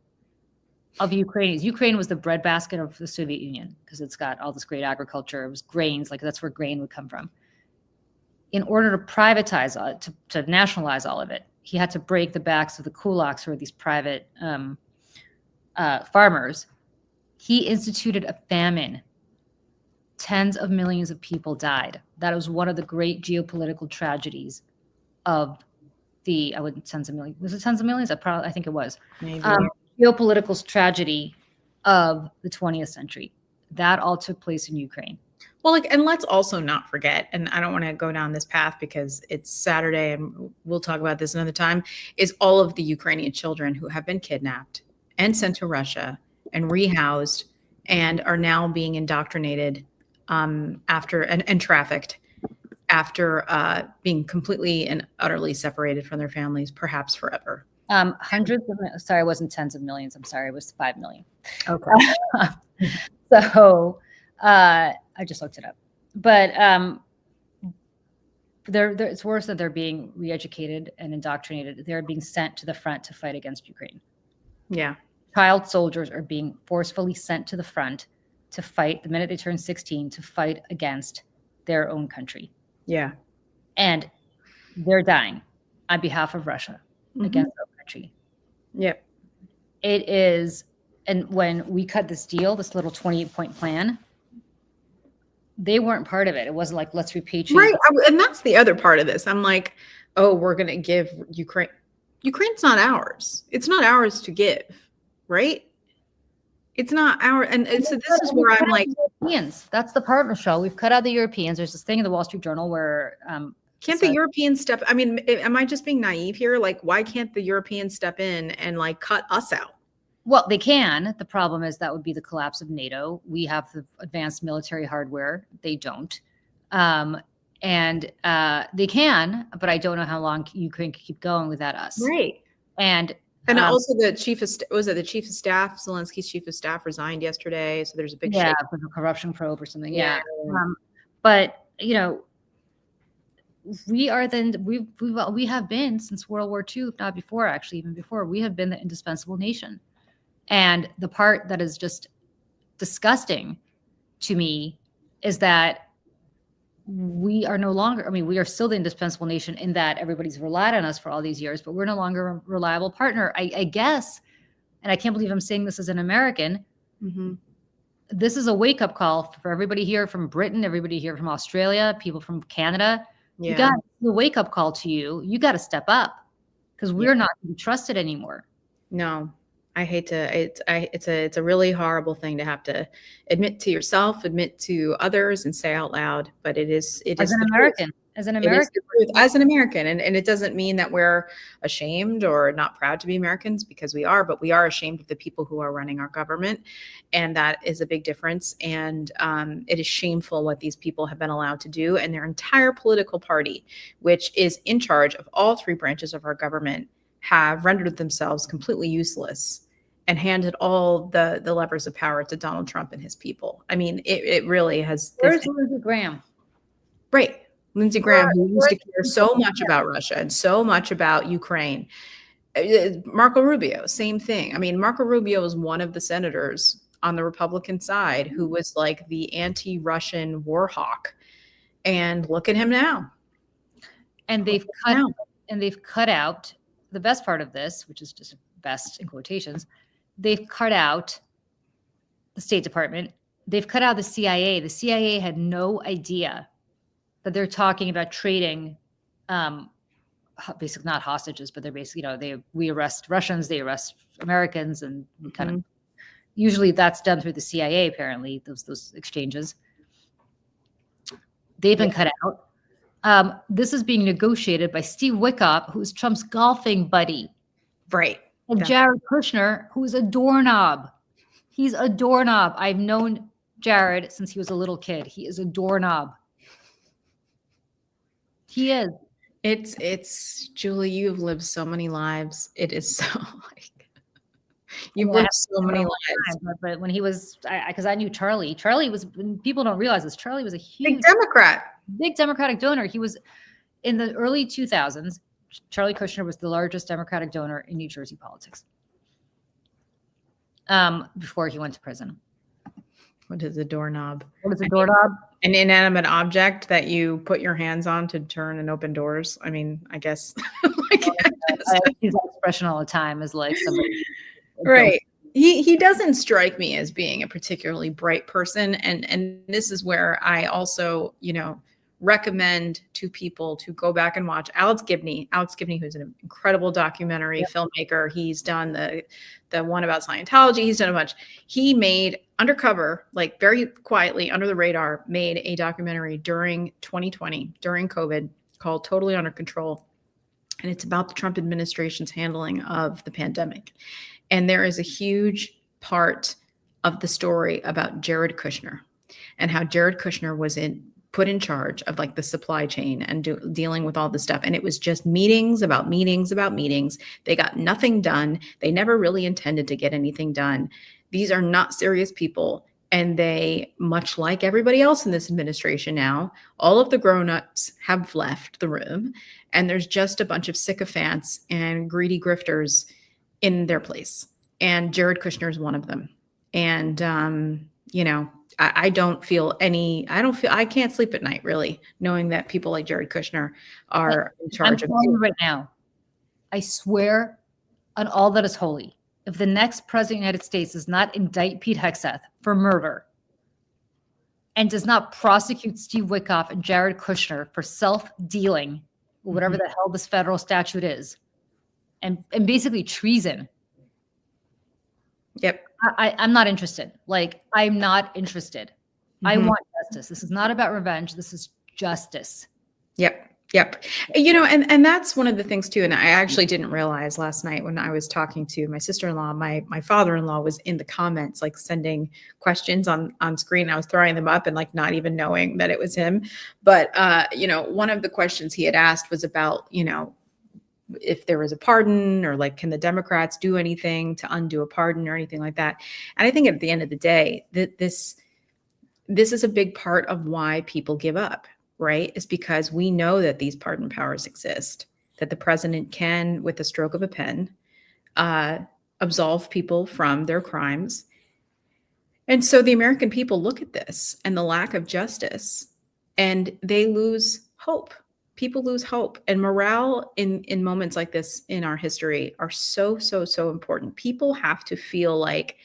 of Ukrainians. Ukraine was the breadbasket of the Soviet Union because it's got all this great agriculture. It was grains, like that's where grain would come from. In order to privatize, to nationalize all of it, he had to break the backs of the kulaks, who are these private farmers. He instituted a famine. Tens of millions of people died. That was one of the great geopolitical tragedies of the, I wouldn't, tens of millions. Was it tens of millions? I think it was. Maybe. Geopolitical tragedy of the 20th century. That all took place in Ukraine. Well, like, and let's also not forget, and I don't want to go down this path because it's Saturday and we'll talk about this another time, is all of the Ukrainian children who have been kidnapped and sent to Russia and rehoused and are now being indoctrinated after and trafficked after being completely and utterly separated from their families, perhaps forever. Hundreds of, sorry, it wasn't tens of millions. I'm sorry, it was 5 million. Okay. So I just looked it up, but it's worse that they're being re-educated and indoctrinated. They're being sent to the front to fight against Ukraine. Yeah. Child soldiers are being forcefully sent to the front to fight the minute they turn 16 to fight against their own country. Yeah. And they're dying on behalf of Russia against our country. Yep. It is. And when we cut this deal, this little 28-point plan, they weren't part of it. It wasn't like, let's repatriate. Right. And that's the other part of this. I'm like, oh, we're going to give Ukraine. Ukraine's not ours. It's not ours to give. Right. It's not our. And so this is where I'm like, Europeans. That's the part, Michelle. We've cut out the Europeans. There's this thing in the Wall Street Journal where can't the Europeans step? I mean, am I just being naive here? Like, why can't the Europeans step in and like cut us out? Well, they can. The problem is that would be the collapse of NATO. We have the advanced military hardware. They don't. And they can, but I don't know how long Ukraine can keep going without us. Right. And also the chief of the chief of staff, Zelensky's chief of staff resigned yesterday. So there's a big for the corruption probe or something. Yeah. But, you know, we are then we have been since World War II, if not before, actually, even before, we have been the indispensable nation. And the part that is just disgusting to me is that we are no longer, I mean, we are still the indispensable nation in that everybody's relied on us for all these years, but we're no longer a reliable partner. I guess, and I can't believe I'm saying this as an American, this is a wake-up call for everybody here from Britain, everybody here from Australia, people from Canada. Yeah. You got the wake-up call to you. You got to step up because we're not to be trusted anymore. No, I hate to. It's a really horrible thing to have to admit to yourself, admit to others, and say out loud. But it is As an American, as an American, as an American, and it doesn't mean that we're ashamed or not proud to be Americans, because we are. But we are ashamed of the people who are running our government, and that is a big difference. And it is shameful what these people have been allowed to do, and their entire political party, which is in charge of all three branches of our government, have rendered themselves completely useless and handed all the levers of power to Donald Trump and his people. I mean, it really has. Where's Lindsey Graham? Right. Lindsey Graham, who used to care so much about Russia and so much about Ukraine. Marco Rubio, same thing. I mean, Marco Rubio is one of the senators on the Republican side who was like the anti-Russian war hawk. And look at him now. And they've cut out the best part of this, which is just best in quotations. They've cut out the State Department. They've cut out the CIA. The CIA had no idea that they're talking about trading, basically not hostages, but they're basically, we arrest Russians, they arrest Americans, and we kind of, usually that's done through the CIA, apparently, those exchanges. They've been cut out. This is being negotiated by Steve Wickoff, who's Trump's golfing buddy. Right. And Jared Kushner, who's a doorknob. He's a doorknob. I've known Jared since he was a little kid. He is a doorknob. He is. It's Julie, you've lived so many lives. It is so like you've lived so many lives. But when he was, because I knew Charlie was, people don't realize this, Charlie was a huge big Democratic donor. He was in the early 2000s. Charlie Kushner was the largest Democratic donor in New Jersey politics before he went to prison. What is a doorknob? What is a doorknob? An inanimate object that you put your hands on to turn and open doors. I mean, I guess. I use that expression all the time as like somebody. Right. He doesn't strike me as being a particularly bright person. And this is where I also, recommend to people to go back and watch Alex Gibney, who's an incredible documentary filmmaker. He's done the one about Scientology. He's done a bunch. He made undercover, like very quietly under the radar, made a documentary during 2020, during COVID, called Totally Under Control. And it's about the Trump administration's handling of the pandemic. And there is a huge part of the story about Jared Kushner and how Jared Kushner was put in charge of like the supply chain and dealing with all this stuff. And it was just meetings about meetings about meetings. They got nothing done. They never really intended to get anything done. These are not serious people. And they, much like everybody else in this administration now, all of the grown-ups have left the room. And there's just a bunch of sycophants and greedy grifters in their place. And Jared Kushner is one of them. And, I can't sleep at night really, knowing that people like Jared Kushner are in charge of it right now. I swear on all that is holy, if the next president of the United States does not indict Pete Hegseth for murder and does not prosecute Steve Wickoff and Jared Kushner for self-dealing, whatever the hell this federal statute is, and basically treason. Yep. I'm not interested. Like, I'm not interested. I want justice. This is not about revenge. This is justice. Yep. And that's one of the things too. And I actually didn't realize last night when I was talking to my sister-in-law, my father-in-law was in the comments, like sending questions on screen. I was throwing them up and like not even knowing that it was him. But, one of the questions he had asked was about, if there was a pardon, or like, can the Democrats do anything to undo a pardon or anything like that? And I think at the end of the day, that this is a big part of why people give up. right, is because we know that these pardon powers exist, that the president can, with the stroke of a pen, uh, absolve people from their crimes. And so the American people look at this and the lack of justice, and they lose hope. People lose hope, and morale in moments like this in our history are so important. People have to feel like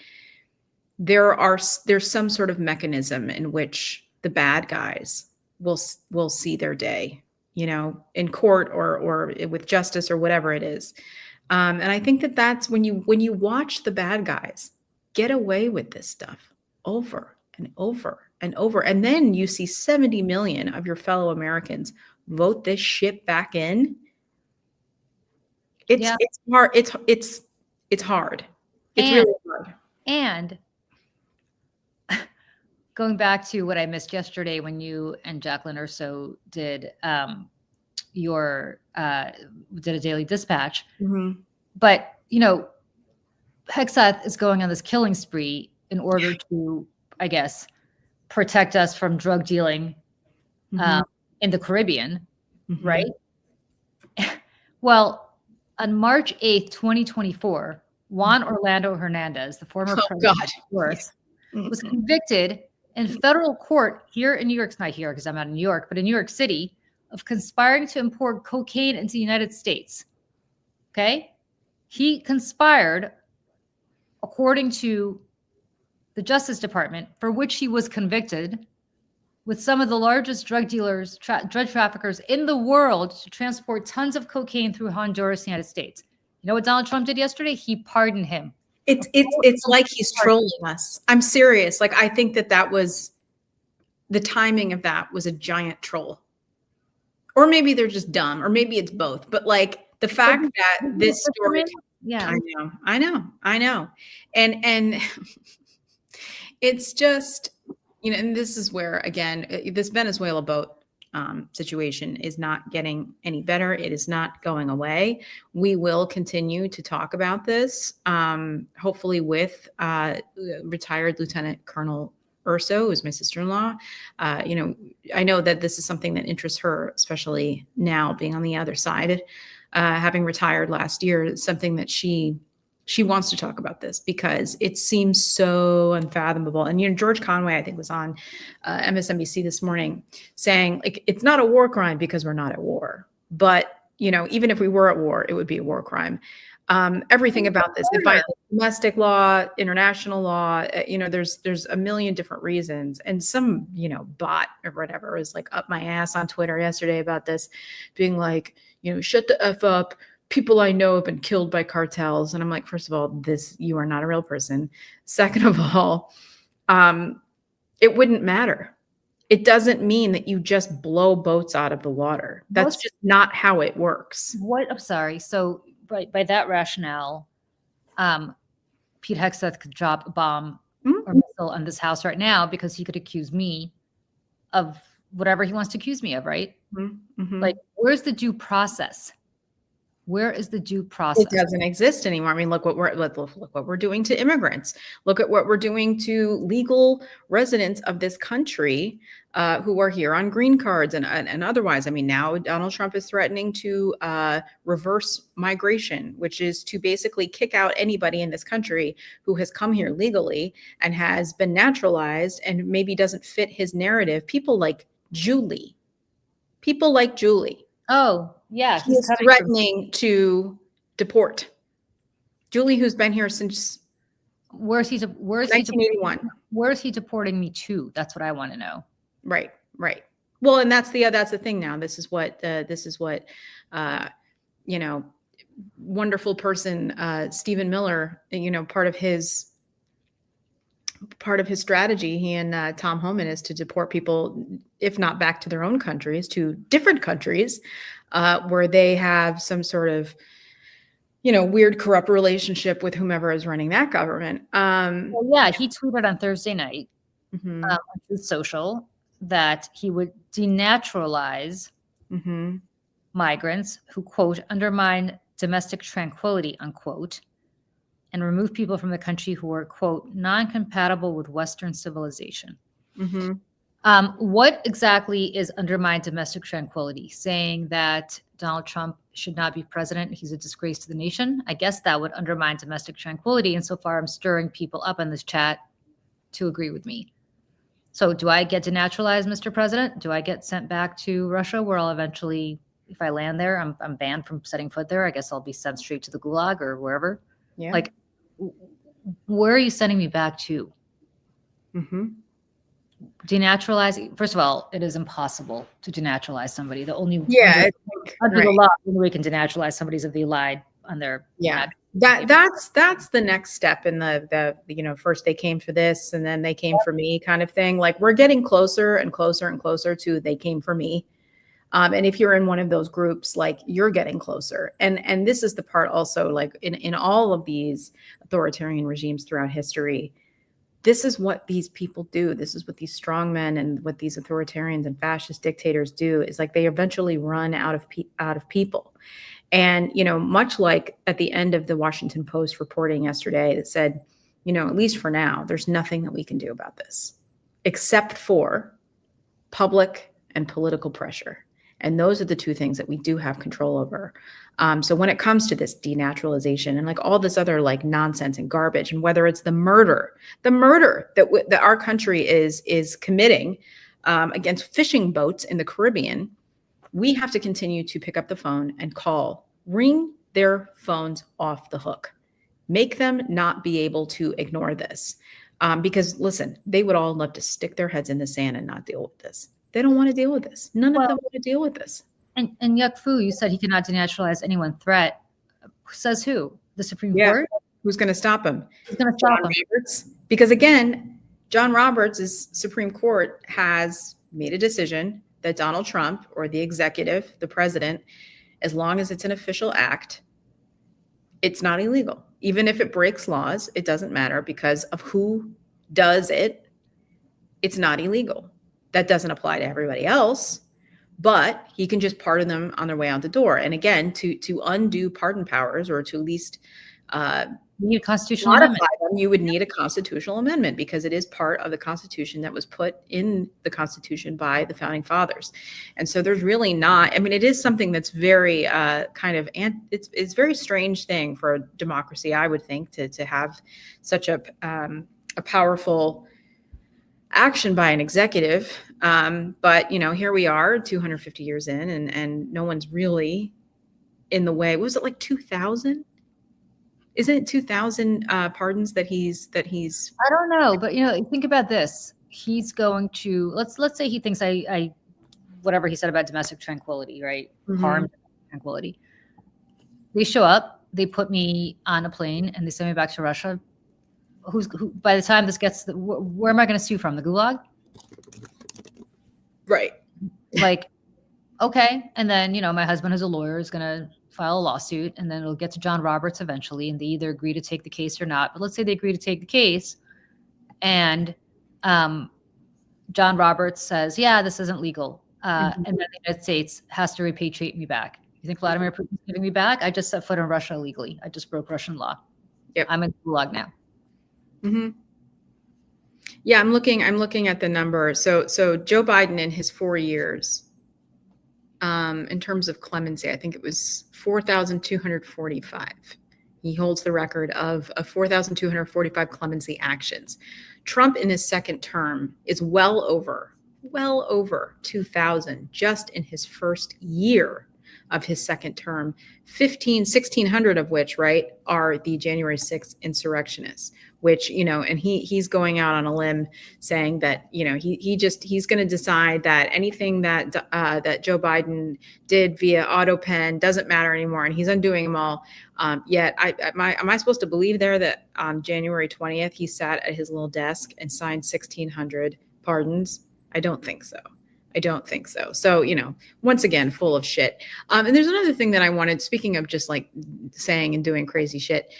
there's some sort of mechanism in which the bad guys will see their day, in court or with justice or whatever it is. And I think that's when you watch the bad guys get away with this stuff over and over and over, and then you see 70 million of your fellow Americans vote this shit back in. It's hard. It's hard. It's really hard. And going back to what I missed yesterday when you and Jacqueline Urso did a Daily Dispatch. Mm-hmm. But, Hegseth is going on this killing spree in order to, I guess, protect us from drug dealing in the Caribbean, right? Well, on March 8th, 2024, Juan Orlando Hernandez, the former president of Honduras, was convicted in federal court here in New York. It's not here because I'm not in New York, but in New York City, of conspiring to import cocaine into the United States. Okay? He conspired, according to the Justice Department, for which he was convicted, with some of the largest drug dealers, drug traffickers in the world, to transport tons of cocaine through Honduras, the United States. You know what Donald Trump did yesterday? He pardoned him. It's like he's trolling us. I'm serious. Like, I think that was the timing of that was a giant troll. Or maybe they're just dumb, or maybe it's both. But like the fact that this story, I know. And it's just, and this is where, again, this Venezuela boat situation is not getting any better. It is not going away. We will continue to talk about this, hopefully with retired Lieutenant Colonel Urso, who's my sister-in-law. I know that this is something that interests her, especially now being on the other side, having retired last year, something that she wants to talk about this because it seems so unfathomable. And, George Conway, I think, was on MSNBC this morning saying, like, it's not a war crime because we're not at war. But, even if we were at war, it would be a war crime. Everything about this, domestic law, international law, there's a million different reasons. And some, bot or whatever is like up my ass on Twitter yesterday about this, being like, shut the F up. People I know have been killed by cartels. And I'm like, first of all, you are not a real person. Second of all, it wouldn't matter. It doesn't mean that you just blow boats out of the water. That's just not how it works. I'm sorry. So by that rationale, Pete Hegseth could drop a bomb or missile on this house right now because he could accuse me of whatever he wants to accuse me of, right? Mm-hmm. Like, where's the due process? Where is the due process? It doesn't exist anymore. I mean, look what we're doing to immigrants. Look at what we're doing to legal residents of this country who are here on green cards and otherwise. I mean, now Donald Trump is threatening to reverse migration, which is to basically kick out anybody in this country who has come here legally and has been naturalized and maybe doesn't fit his narrative. People like Julie. Oh, yeah. He's threatening to deport Julie, who's been here since 1981. Where is he deporting me to? That's what I want to know. Right. Well, and that's the thing now. This is what wonderful person Stephen Miller, part of his strategy, he and Tom Homan, is to deport people, if not back to their own countries, to different countries where they have some sort of, weird, corrupt relationship with whomever is running that government. He tweeted on Thursday night on Truth Social that he would denaturalize migrants who, quote, undermine domestic tranquility, unquote, and remove people from the country who are, quote, non-compatible with Western civilization. What exactly is undermine domestic tranquility? Saying that Donald Trump should not be president, he's a disgrace to the nation. I guess that would undermine domestic tranquility. And so far, I'm stirring people up in this chat to agree with me. So do I get denaturalized, Mr. President? Do I get sent back to Russia where I'll eventually, if I land there, I'm banned from setting foot there. I guess I'll be sent straight to the gulag or wherever. Yeah. Like, where are you sending me back to? Mm-hmm. Denaturalizing, first of all, it is impossible to denaturalize somebody. The only Under the law, the only way you can denaturalize somebody is if they lied on their that's the next step in the first they came for this and then they came for me kind of thing. Like we're getting closer and closer and closer to they came for me. And if you're in one of those groups, like you're getting closer. And this is the part also, like in all of these authoritarian regimes throughout history, this is what these people do. This is what these strongmen and what these authoritarians and fascist dictators do is like they eventually run out of people. And, much like at the end of the Washington Post reporting yesterday that said, at least for now, there's nothing that we can do about this except for public and political pressure. And those are the two things that we do have control over. So when it comes to this denaturalization and like all this other like nonsense and garbage, and whether it's the murder that our country is committing against fishing boats in the Caribbean, we have to continue to pick up the phone and ring their phones off the hook, make them not be able to ignore this. Because listen, they would all love to stick their heads in the sand and not deal with this. They don't want to deal with this. None of them want to deal with this. And Yuck Fu, you said he cannot denaturalize anyone threat. Says who? The Supreme Court? Who's going to stop him? Who's going to stop him? Roberts. Because again, John Roberts' Supreme Court has made a decision that Donald Trump or the executive, the president, as long as it's an official act, it's not illegal. Even if it breaks laws, it doesn't matter because of who does it. It's not illegal. That doesn't apply to everybody else, but he can just pardon them on their way out the door. And again, to undo pardon powers or to at least you need a constitutional amendment. Them, you would need a constitutional amendment because it is part of the Constitution that was put in the Constitution by the founding fathers. And so there's really not, it is something that's very it's very strange thing for a democracy, I would think, to have such a powerful action by an executive. But here we are 250 years in and no one's really in the way. What was it, like 2000? Isn't it 2000 pardons that he's I don't know, but think about this. He's going to let's say he thinks I whatever he said about domestic tranquility, right? Mm-hmm. Harm tranquility. They show up, they put me on a plane and they send me back to Russia. Who by the time this gets where am I going to sue from? The gulag? Right. Like, okay. And then, my husband, who's a lawyer, is going to file a lawsuit and then it'll get to John Roberts eventually. And they either agree to take the case or not. But let's say they agree to take the case and John Roberts says, yeah, this isn't legal. And then the United States has to repatriate me back. You think Vladimir Putin's giving me back? I just set foot in Russia illegally. I just broke Russian law. Yep. I'm in the gulag now. Mm-hmm. Yeah, I'm looking at the number. So Joe Biden in his 4 years, in terms of clemency, I think it was 4,245. He holds the record of 4,245 clemency actions. Trump in his second term is well over 2,000 just in his first year of his second term, 1,600 of which, right, are the January 6th insurrectionists, which, and he's going out on a limb saying that, he's going to decide that anything that Joe Biden did via auto pen doesn't matter anymore. And he's undoing them all. Yet am I supposed to believe there that on January 20th, he sat at his little desk and signed 1,600 pardons? I don't think so. So, once again, full of shit. And there's another thing that I wanted, speaking of just like saying and doing crazy shit,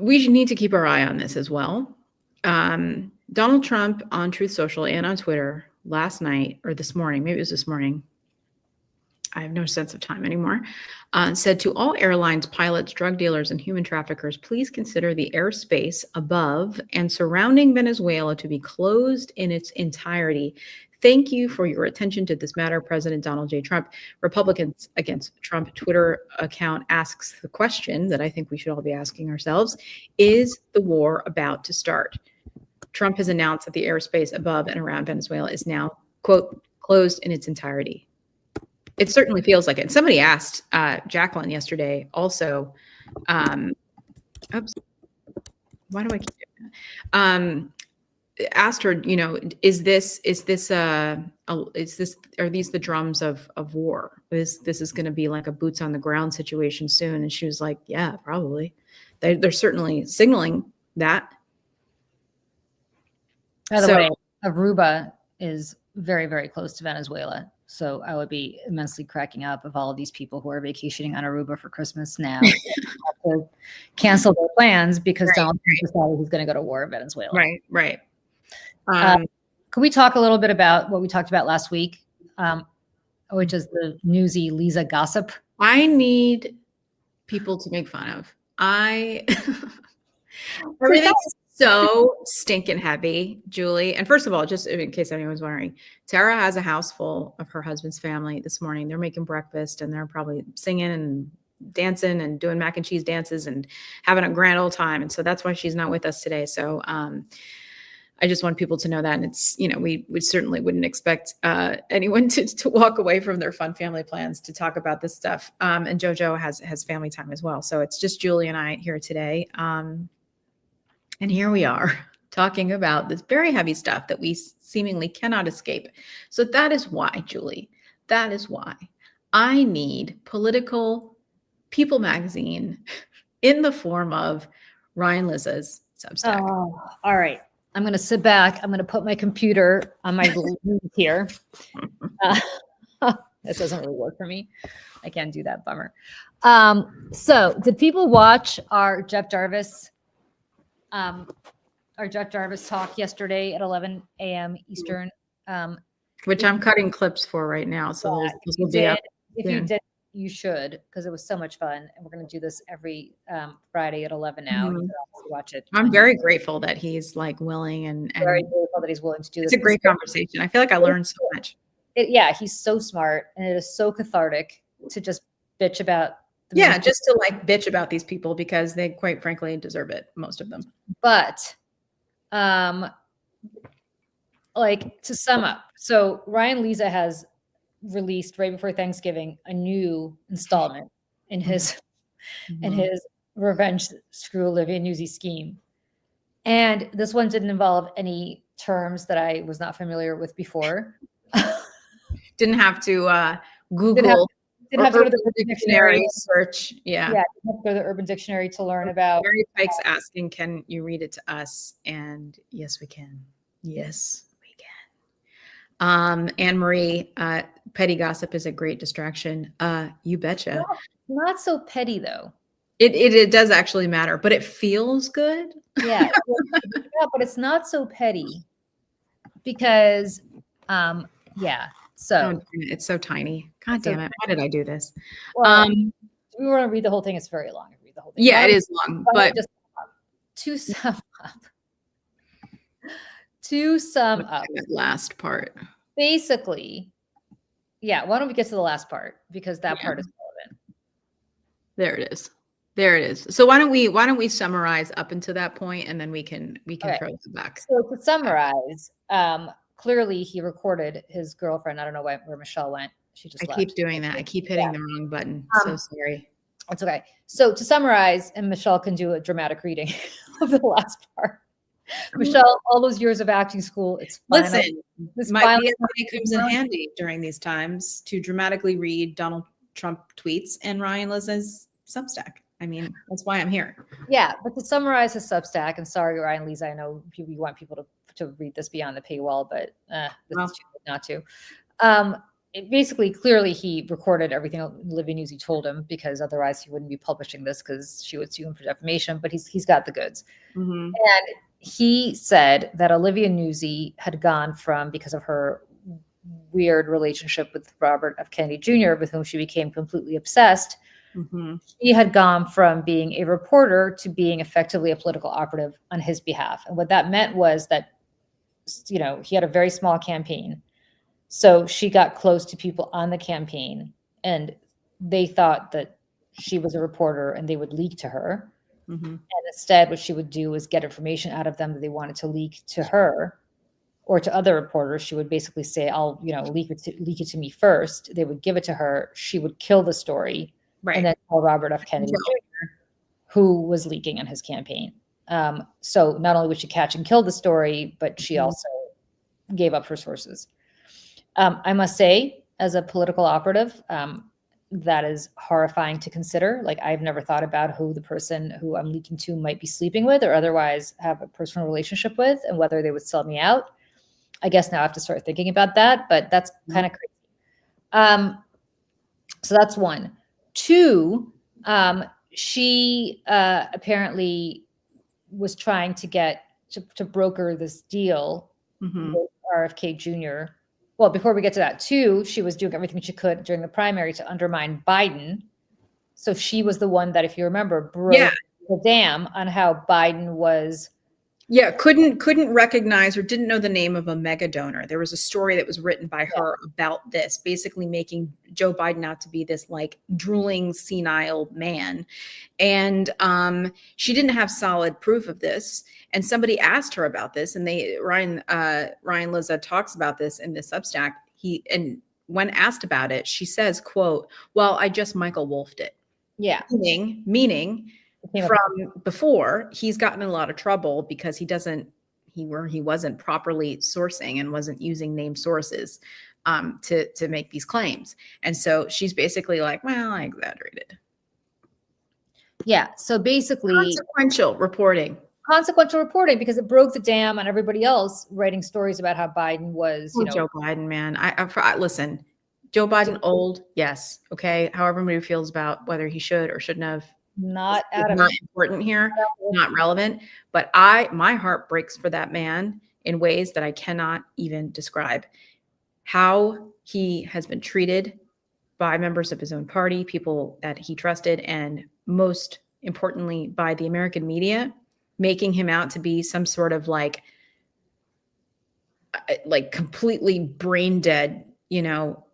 we need to keep our eye on this as well. Donald Trump on Truth Social and on Twitter last night or this morning, maybe it was this morning, I have no sense of time anymore, said to all airlines, pilots, drug dealers, and human traffickers, please consider the airspace above and surrounding Venezuela to be closed in its entirety. Thank you for your attention to this matter. President Donald J. Trump. Republicans Against Trump Twitter account asks the question that I think we should all be asking ourselves: is the war about to start? Trump has announced that the airspace above and around Venezuela is now, quote, closed in its entirety. It certainly feels like it. Somebody asked Jacqueline yesterday also, oops, why do I keep doing that? Asked her, you know, are these the drums of war? This is going to be like a boots on the ground situation soon. And she was like, yeah, probably. They're certainly signaling that. By the way, Aruba is very, very close to Venezuela. So I would be immensely cracking up if all of these people who are vacationing on Aruba for Christmas now have to cancel their plans because Donald Trump decided he's going to go to war in Venezuela. Right. Could we talk a little bit about what we talked about last week, which is the newsy Lisa gossip? I need people to make fun of. Everything's so stinking heavy, Julie. And first of all, just in case anyone's wondering, Tara has a house full of her husband's family this morning. They're making breakfast and they're probably singing and dancing and doing mac and cheese dances and having a grand old time. And so that's why she's not with us today. So I just want people to know that. And it's, you know, we certainly wouldn't expect anyone to walk away from their fun family plans to talk about this stuff. And JoJo has family time as well. So it's just Julie and I here today. And here we are talking about this very heavy stuff that we seemingly cannot escape. So that is why, Julie, that is why I need Political People magazine in the form of Ryan Lizza's Substack. Oh, all right. I'm going to sit back. I'm going to put my computer on my lap here. This doesn't really work for me. I can't do that. Bummer. So did people watch our Jeff Jarvis talk yesterday at 11 a.m. Eastern? Which I'm cutting clips for right now. So those will be up. If you did, you should, because it was so much fun. And we're going to do this every Friday at 11 now. You can also watch it. I'm very grateful that he's like willing and very grateful that he's willing to do this. It's a great conversation. I feel like I learned so much. He's so smart, and it is so cathartic to just bitch about. Just to like bitch about these people because they quite frankly deserve it, most of them. But like to sum up, so Ryan Lisa has released right before Thanksgiving a new installment in his revenge screw Olivia Newsy scheme. And this one didn't involve any terms that I was not familiar with before. Didn't have to Google. Didn't have to go to the Urban Dictionary search. Yeah, didn't have to go to the Urban Dictionary to learn about. Mary Pike's asking, can you read it to us? And yes, we can. Yes, we can. Anne Marie, petty gossip is a great distraction. You betcha. Not so petty though. It does actually matter, but it feels good. Yeah, but it's not so petty because, So it's so tiny. God damn it! Why did I do this? Well, we want to read the whole thing. It's very long. Read the whole thing. Yeah, it is long. But just to sum up, that last part. Basically, why don't we get to the last part because that part is relevant. There it is. So why don't we summarize up until that point, and then we can throw it back. So to summarize, clearly he recorded his girlfriend. I don't know where Michelle went. She just left. Keep doing that. I keep hitting the wrong button. So sorry. That's okay. So to summarize, and Michelle can do a dramatic reading of the last part. Michelle, all those years of acting school, it's fine. Listen, my BFA comes in handy during these times to dramatically read Donald Trump tweets and Ryan Lizza's Substack. I mean, that's why I'm here. Yeah, but to summarize his Substack, and sorry, Ryan Lisa, I know you want people to read this beyond the paywall, but this is too good not to. Basically, clearly, he recorded everything Olivia Newsy told him because otherwise he wouldn't be publishing this because she would sue him for defamation. But he's got the goods, and he said that Olivia Newsy had gone from, because of her weird relationship with Robert F. Kennedy Jr., with whom she became completely obsessed. She had gone from being a reporter to being effectively a political operative on his behalf. And what that meant was that, you know, he had a very small campaign. So she got close to people on the campaign, and they thought that she was a reporter and they would leak to her. And instead, what she would do was get information out of them that they wanted to leak to her or to other reporters. She would basically say, I'll, you know, leak it to me first. They would give it to her. She would kill the story. Right. And then tell Robert F. Kennedy Jr., who was leaking on his campaign. So not only would she catch and kill the story, but she also gave up her sources. I must say, as a political operative, that is horrifying to consider. Like, I've never thought about who the person who I'm leaking to might be sleeping with or otherwise have a personal relationship with, and whether they would sell me out. I guess now I have to start thinking about that, but that's kind of crazy. So that's one. Two, she apparently was trying to get to broker this deal with RFK Jr. Well, before we get to that, two, she was doing everything she could during the primary to undermine Biden. So she was the one that, if you remember, broke the dam on how Biden was. Yeah, couldn't recognize or didn't know the name of a mega donor. There was a story that was written by her about this, basically making Joe Biden out to be this like drooling, senile man. And she didn't have solid proof of this. And somebody asked her about this, and Ryan Lizza talks about this in this Substack. And when asked about it, she says, quote, "Well, I just Michael Wolfed it." Yeah. Meaning from before, he's gotten in a lot of trouble because he wasn't properly sourcing and wasn't using named sources to make these claims. And so she's basically like, well, I exaggerated. Yeah. So basically consequential reporting because it broke the dam on everybody else writing stories about how Biden was, Joe Biden, man. I listen, Joe Biden old. Yes. Okay. However everybody feels about whether he should or shouldn't have. Not important here, not relevant, but my heart breaks for that man in ways that I cannot even describe. How he has been treated by members of his own party, people that he trusted, and most importantly by the American media, making him out to be some sort of like completely brain dead,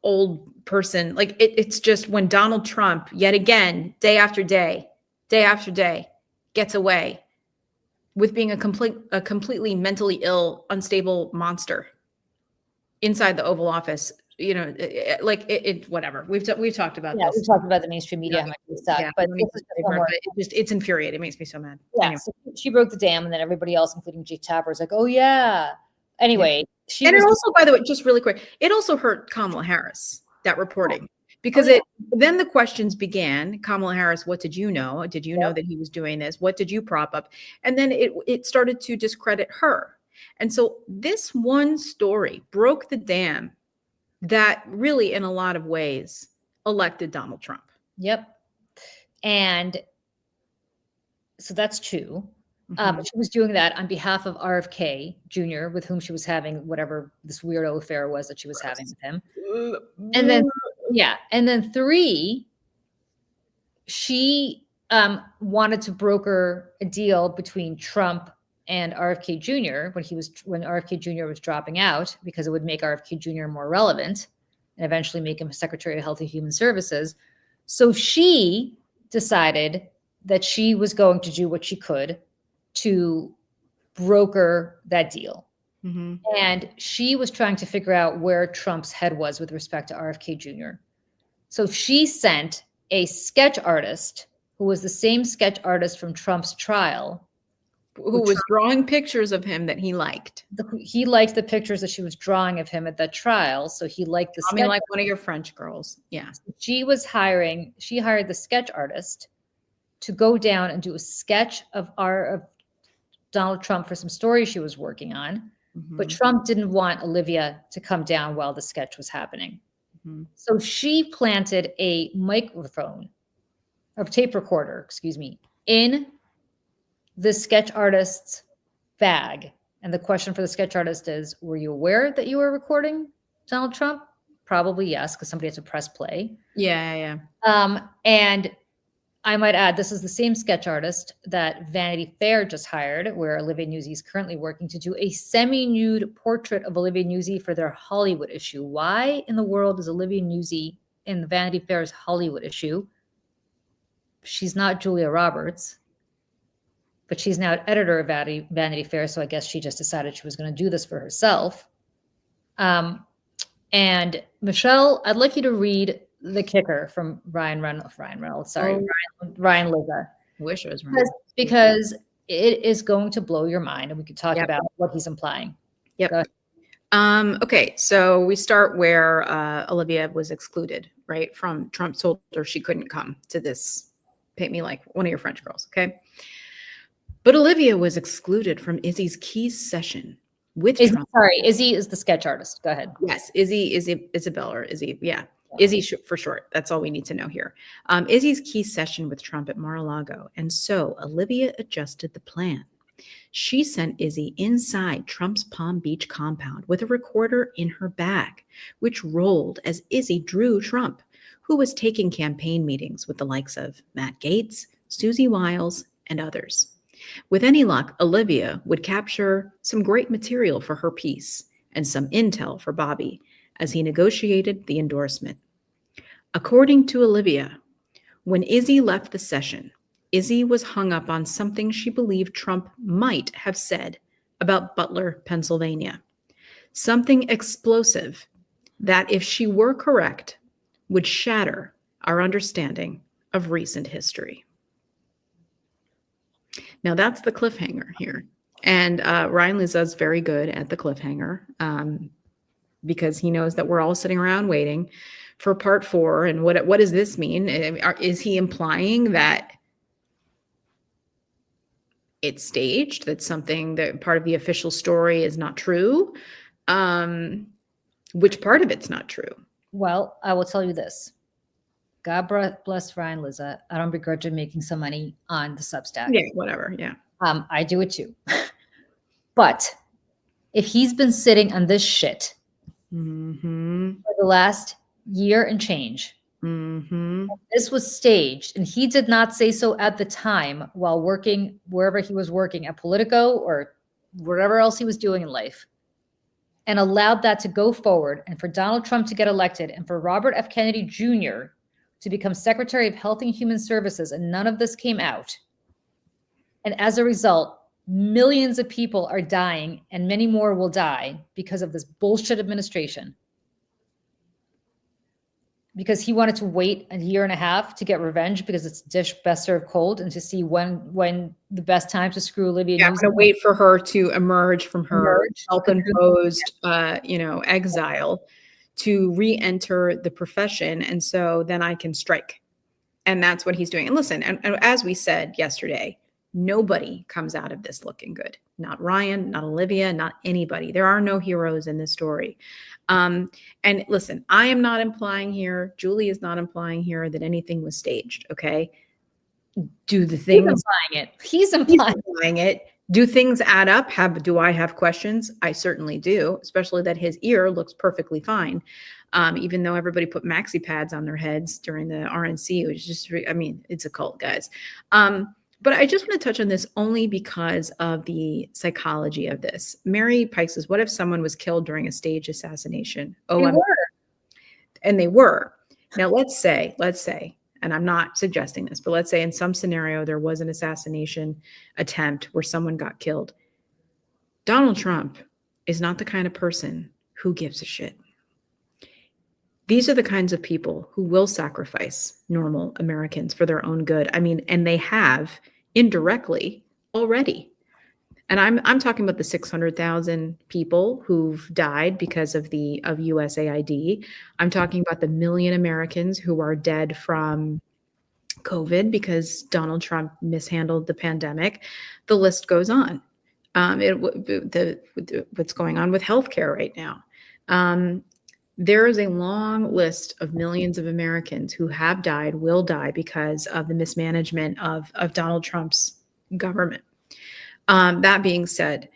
old person. Like it's just when Donald Trump, yet again, day after day gets away with being a completely mentally ill, unstable monster inside the Oval Office. Whatever. We've talked about this. We've talked about the mainstream media, but it's infuriating. It makes me so mad. Yeah, anyway. So she broke the dam, and then everybody else, including Jake Tapper, is like, "Oh yeah." Anyway, it also, by the way, just really quick, it also hurt Kamala Harris, that reporting. Because then the questions began. Kamala Harris, what did you know? Did you know that he was doing this? What did you prop up? And then it started to discredit her. And so this one story broke the dam that really, in a lot of ways, elected Donald Trump. Yep. And so that's true. But she was doing that on behalf of RFK Jr., with whom she was having whatever this weirdo affair was that she was having with him. And then three, she wanted to broker a deal between Trump and RFK Jr. when RFK Jr. was dropping out, because it would make RFK Jr. more relevant and eventually make him Secretary of Health and Human Services. So she decided that she was going to do what she could to broker that deal. And she was trying to figure out where Trump's head was with respect to RFK Jr. So she sent a sketch artist who was the same sketch artist from Trump's trial, who was drawing pictures of him that he liked. He liked the pictures that she was drawing of him at that trial. So he liked the sketch. Like one of your French girls. Yeah. She hired the sketch artist to go down and do a sketch of Donald Trump for some stories she was working on. But Trump didn't want Olivia to come down while the sketch was happening. So she planted a tape recorder, in the sketch artist's bag. And the question for the sketch artist is, were you aware that you were recording Donald Trump? Probably yes, because somebody has to press play. Yeah. And I might add, this is the same sketch artist that Vanity Fair just hired, where Olivia Newsy is currently working to do a semi-nude portrait of Olivia Newsy for their Hollywood issue. Why in the world is Olivia Newsy in the Vanity Fair's Hollywood issue? She's not Julia Roberts, but she's now editor of Vanity Fair, so I guess she just decided she was going to do this for herself. And Michelle, I'd like you to read the kicker from Ryan Reynolds. Sorry, Ryan Liza. Wish it was Ryan. Because it is going to blow your mind, and we could talk about what he's implying. Yep. Okay, so we start where Olivia was excluded, right? From Trump told her she couldn't come to this Paint Me Like One of Your French Girls, okay? But Olivia was excluded from Izzy's key session with Trump. Sorry, Izzy is the sketch artist. Go ahead. Yes, Isabel or Izzy, yeah. Izzy for short. That's all we need to know here. Izzy's key session with Trump at Mar-a-Lago. And so Olivia adjusted the plan. She sent Izzy inside Trump's Palm Beach compound with a recorder in her bag, which rolled as Izzy drew Trump, who was taking campaign meetings with the likes of Matt Gaetz, Susie Wiles, and others. With any luck, Olivia would capture some great material for her piece and some intel for Bobby as he negotiated the endorsement. According to Olivia, when Izzy left the session, Izzy was hung up on something she believed Trump might have said about Butler, Pennsylvania. Something explosive that, if she were correct, would shatter our understanding of recent history. Now, that's the cliffhanger here. And Ryan Liza is very good at the cliffhanger because he knows that we're all sitting around waiting for part 4. And what does this mean? Is he implying that it's staged, that something that part of the official story is not true? Which part of it's not true? Well, I will tell you this. God bless Ryan Liza. I don't begrudge him making some money on the Substack. Yeah, whatever. Yeah. I do it too. But if he's been sitting on this shit for the last year and change, this was staged, and he did not say so at the time while working wherever he was working at Politico or whatever else he was doing in life, and allowed that to go forward, and for Donald Trump to get elected, and for Robert F. Kennedy Jr. to become Secretary of Health and Human Services, and none of this came out. And as a result, millions of people are dying, and many more will die because of this bullshit administration. Because he wanted to wait a year and a half to get revenge because it's dish best served cold, and to see when the best time to screw Olivia Newsy. I'm going to wait for her to emerge from her self-imposed, exile to re-enter the profession. And so then I can strike. And that's what he's doing. And listen, and as we said yesterday, nobody comes out of this looking good. Not Ryan, not Olivia, not anybody. There are no heroes in this story. And listen, I am not implying here, Julie is not implying here that anything was staged, okay? Do the things— He's implying it. Do things add up? Do I have questions? I certainly do, especially that his ear looks perfectly fine. Even though everybody put maxi pads on their heads during the RNC, which is just, it's a cult, guys. But I just want to touch on this only because of the psychology of this. Mary Pike says, what if someone was killed during a staged assassination? And they were. Now, let's say, and I'm not suggesting this, but let's say in some scenario there was an assassination attempt where someone got killed. Donald Trump is not the kind of person who gives a shit. These are the kinds of people who will sacrifice normal Americans for their own good. And they have indirectly already. And I'm talking about the 600,000 people who've died because of USAID. I'm talking about the 1 million Americans who are dead from COVID because Donald Trump mishandled the pandemic. The list goes on. What's going on with healthcare right now? There is a long list of millions of Americans who have died, will die because of the mismanagement of Donald Trump's government. That being said,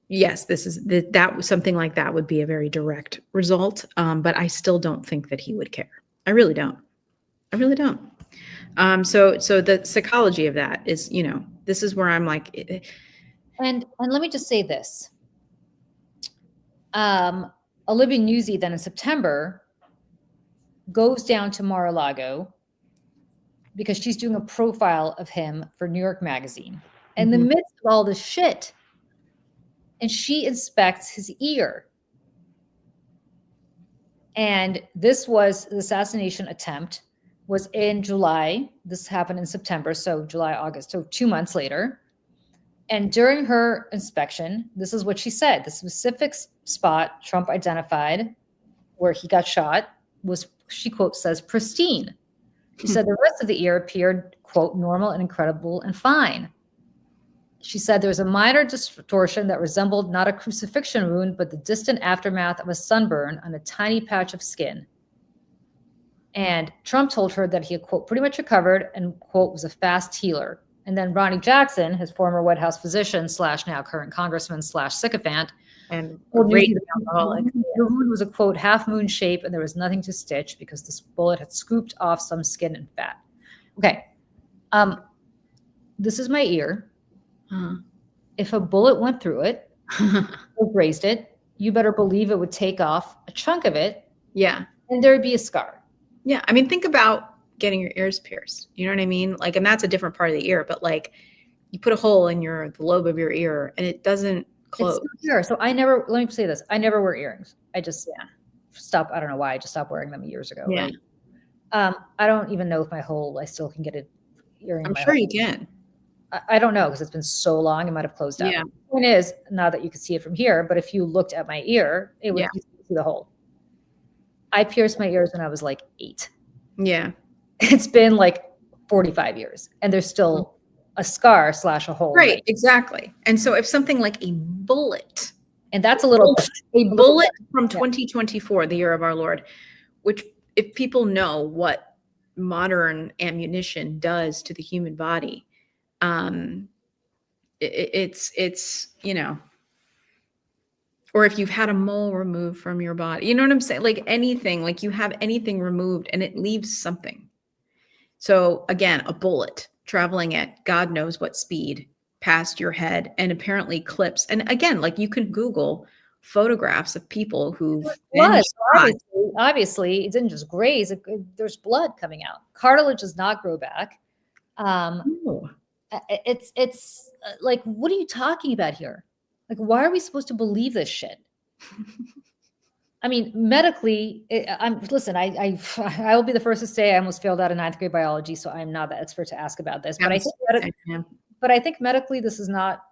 yes, this is that something like that would be a very direct result. But I still don't think that he would care. I really don't. I really don't. So the psychology of that is, this is where I'm like, And let me just say this. Olivia Newsy then in September goes down to Mar-a-Lago because she's doing a profile of him for New York Magazine in the midst of all this shit. And she inspects his ear. And this was the assassination attempt was in July. This happened in September. So July, August. So 2 months later. And during her inspection, this is what she said. The specific spot Trump identified where he got shot was, she quote says, pristine. She said the rest of the ear appeared, quote, normal and incredible and fine. She said there was a minor distortion that resembled not a crucifixion wound, but the distant aftermath of a sunburn on a tiny patch of skin. And Trump told her that he had, quote, pretty much recovered and, quote, was a fast healer. And then Ronnie Jackson, his former White House physician / now current congressman / sycophant, and the wound was a, quote, half moon shape and there was nothing to stitch because this bullet had scooped off some skin and fat. Okay. This is my ear. If a bullet went through it or grazed it, you better believe it would take off a chunk of it. Yeah. And there would be a scar. Yeah. I mean, think about getting your ears pierced. You know what I mean? Like, and that's a different part of the ear, but like you put a hole in the lobe of your ear and it doesn't close. So let me say this. I never wear earrings. I just stopped. I don't know why. I just stopped wearing them years ago. Yeah. Right? I don't even know if I still can get an earring. I'm sure you can. I don't know because it's been so long. It might have closed up. Yeah. The point is, not that you can see it from here, but if you looked at my ear, it would see the hole. I pierced my ears when I was like 8. Yeah. It's been like 45 years and there's still a scar / a hole. Right. Exactly. And so if something like a bullet, and that's a bullet from 2024, the year of our Lord, which if people know what modern ammunition does to the human body, it's or if you've had a mole removed from your body, you know what I'm saying? Like anything, like you have anything removed and it leaves something. So again, a bullet traveling at God knows what speed past your head and apparently clips. And again, like you can Google photographs of people who've blood. Obviously, it didn't just graze. There's blood coming out. Cartilage does not grow back. It's like, what are you talking about here? Like, why are we supposed to believe this shit? I mean, medically, I will be the first to say I almost failed out of 9th grade biology, so I'm not the expert to ask about this. But I think medically, this is not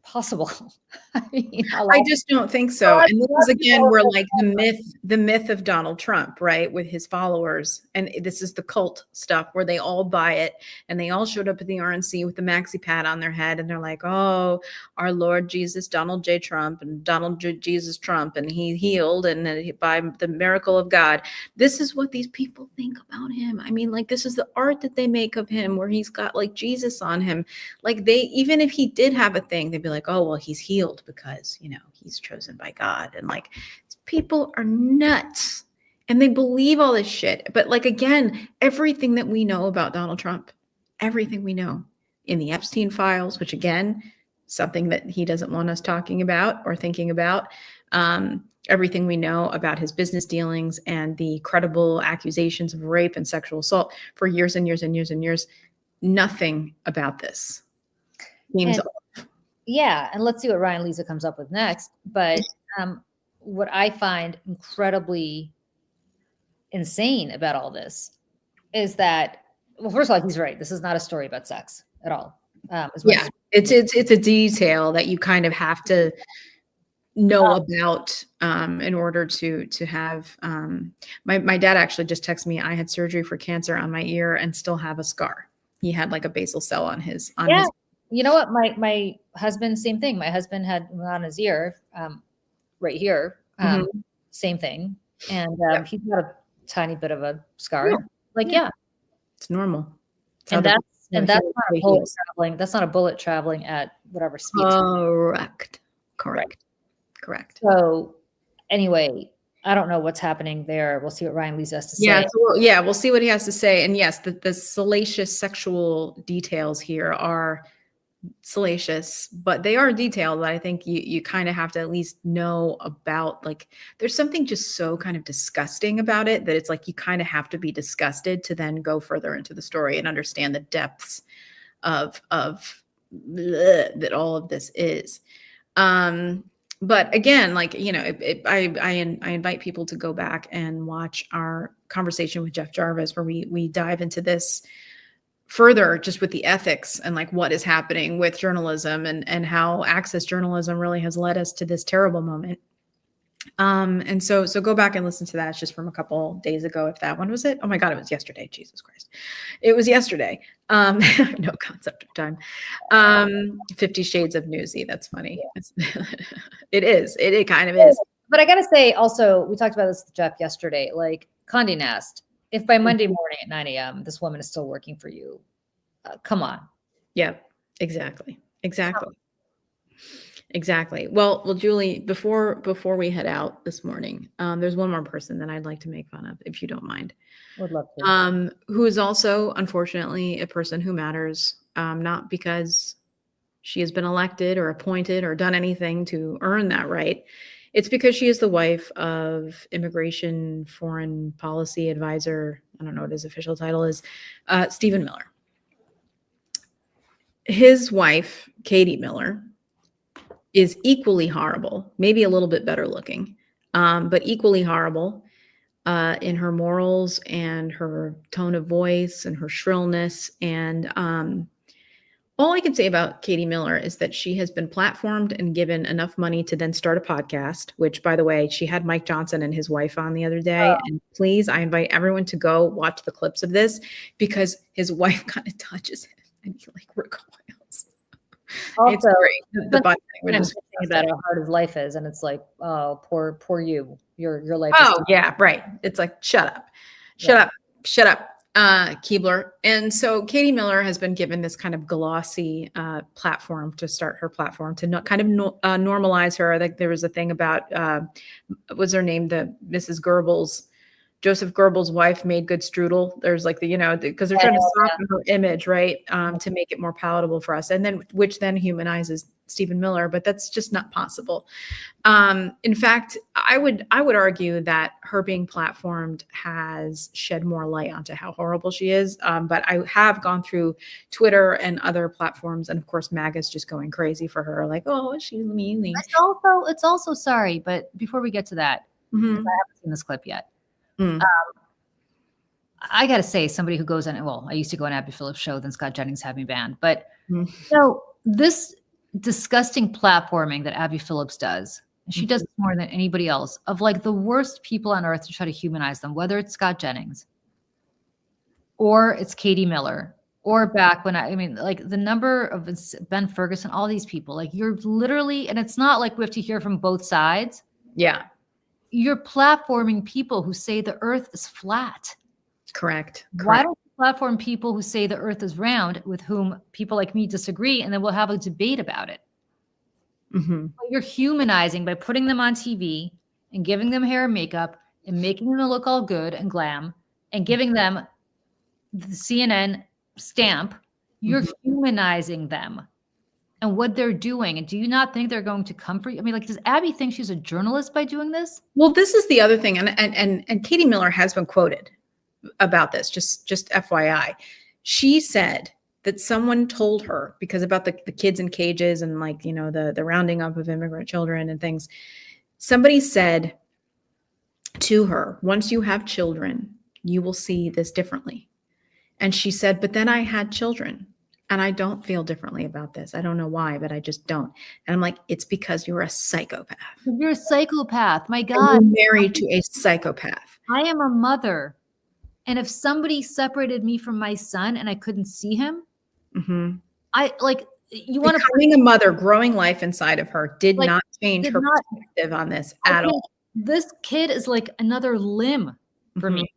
possible. I just don't think so. And this is again where like the myth of Donald Trump, right, with his followers, and this is the cult stuff where they all buy it and they all showed up at the RNC with the maxi pad on their head and they're like, oh, our Lord Jesus, Donald J. Trump and Donald J. Jesus Trump, and he healed and by the miracle of God. This is what these people think about him. I mean, like this is the art that they make of him where he's got like Jesus on him. Like even if he did have a thing, they'd be like, oh, well, he's healed because, he's chosen by God. And like, people are nuts and they believe all this shit. But like, again, everything that we know about Donald Trump, everything we know in the Epstein files, which again, something that he doesn't want us talking about or thinking about, everything we know about his business dealings and the credible accusations of rape and sexual assault for years and years and years and years, nothing about this seems yeah, and let's see what Ryan Lisa comes up with next. But what I find incredibly insane about all this is that, well, first of all, he's right. This is not a story about sex at all. It's a detail that you kind of have to know about in order to have. My dad actually just texted me. I had surgery for cancer on my ear and still have a scar. He had like a basal cell on his. You know what? My husband, same thing. My husband had on his ear, right here, same thing. And he's got a tiny bit of a scar. It's normal. And that's not a bullet traveling. That's not a bullet traveling at whatever speed. Correct. Correct. Correct. So anyway, I don't know what's happening there. We'll see what Ryan Lees has to Yeah, say. so we'll see what he has to say. And yes, the salacious sexual details here are salacious, but they are detailed that I think you kind of have to at least know about. Like, there's something just so kind of disgusting about it that it's like you kind of have to be disgusted to then go further into the story and understand the depths of that all of this is. But again, like, you know, I invite people to go back and watch our conversation with Jeff Jarvis, where we dive into this further, just with the ethics and like what is happening with journalism and how access journalism really has led us to this terrible moment. And so go back and listen to that. It's just from a couple days ago. If that one was it. Oh my God, it was yesterday. Jesus Christ. It was yesterday. No concept of time. 50 Shades of Newsy. That's funny. It is. It kind of is. But I gotta say also, we talked about this with Jeff yesterday, like Condé Nast, if by Monday morning at 9 a.m. this woman is still working for you, come on. Yeah, exactly. Well, Julie, before we head out this morning, there's one more person that I'd like to make fun of, if you don't mind. Would love to. Who is also, unfortunately, a person who matters, not because she has been elected or appointed or done anything to earn that right. It's because she is the wife of Immigration Foreign Policy Advisor, I don't know what his official title is, Stephen Miller. His wife, Katie Miller, is equally horrible, maybe a little bit better looking, but equally horrible in her morals and her tone of voice and her shrillness. And all I can say about Katie Miller is that she has been platformed and given enough money to then start a podcast, which, by the way, she had Mike Johnson and his wife on the other day. Oh. And please, I invite everyone to go watch the clips of this, because his wife kind of touches him and he like recoils. Also, it's great. The body language is about how hard his life is, and it's like, oh, poor you. Your life. Oh, yeah, right. It's like, shut up, Keebler. And so Katie Miller has been given this kind of glossy platform to start her platform, to normalize her. I think there was a thing about what was her name, the Mrs. Goebbels. Joseph Goebbels' wife made good strudel. There's like because they're trying to soften her image, right, to make it more palatable for us, and then which then humanizes Stephen Miller, but that's just not possible. In fact, I would argue that her being platformed has shed more light onto how horrible she is. But I have gone through Twitter and other platforms, and of course, MAGA's just going crazy for her, like, oh, she's mean. It's also sorry, but before we get to that, I haven't seen this clip yet. I got to say, somebody who goes on, well, I used to go on Abby Phillips' show, then Scott Jennings had me banned. But so this disgusting platforming that Abby Phillips does, and she does it more than anybody else, of like the worst people on earth to try to humanize them, whether it's Scott Jennings or it's Katie Miller, or back when I mean, like the number of Ben Ferguson, all these people, like you're literally, and it's not like we have to hear from both sides. Yeah. You're platforming people who say the earth is flat. Correct. Why don't you platform people who say the earth is round, with whom people like me disagree, and then we'll have a debate about it? You're humanizing by putting them on TV and giving them hair and makeup and making them look all good and glam and giving them the CNN stamp. You're humanizing them and what they're doing. And do you not think they're going to come for you? I mean, like, does Abby think she's a journalist by doing this? Well, this is the other thing. And Katie Miller has been quoted about this, just FYI. She said that someone told her, because about the kids in cages and like, you know, the rounding up of immigrant children and things. Somebody said to her, once you have children, you will see this differently. And she said, but then I had children and I don't feel differently about this. I don't know why, but I just don't. And I'm like, it's because you're a psychopath. You're a psychopath. My God. You're married to a psychopath. I am a mother. And if somebody separated me from my son and I couldn't see him, I like, you want to becoming a mother, growing life inside of her did not change her perspective on this at all. This kid is like another limb for me.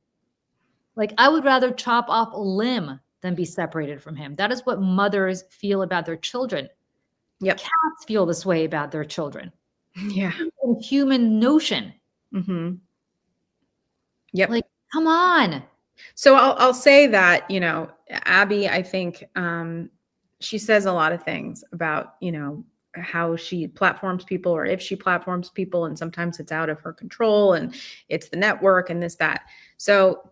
Like, I would rather chop off a limb than be separated from him. That is what mothers feel about their children. Yep. Cats feel this way about their children. Yeah. Human notion. Mm-hmm. Yep. Like, come on. So I'll say that, you know, Abby, I think she says a lot of things about, you know, how she platforms people or if she platforms people, and sometimes it's out of her control and it's the network and this, that. So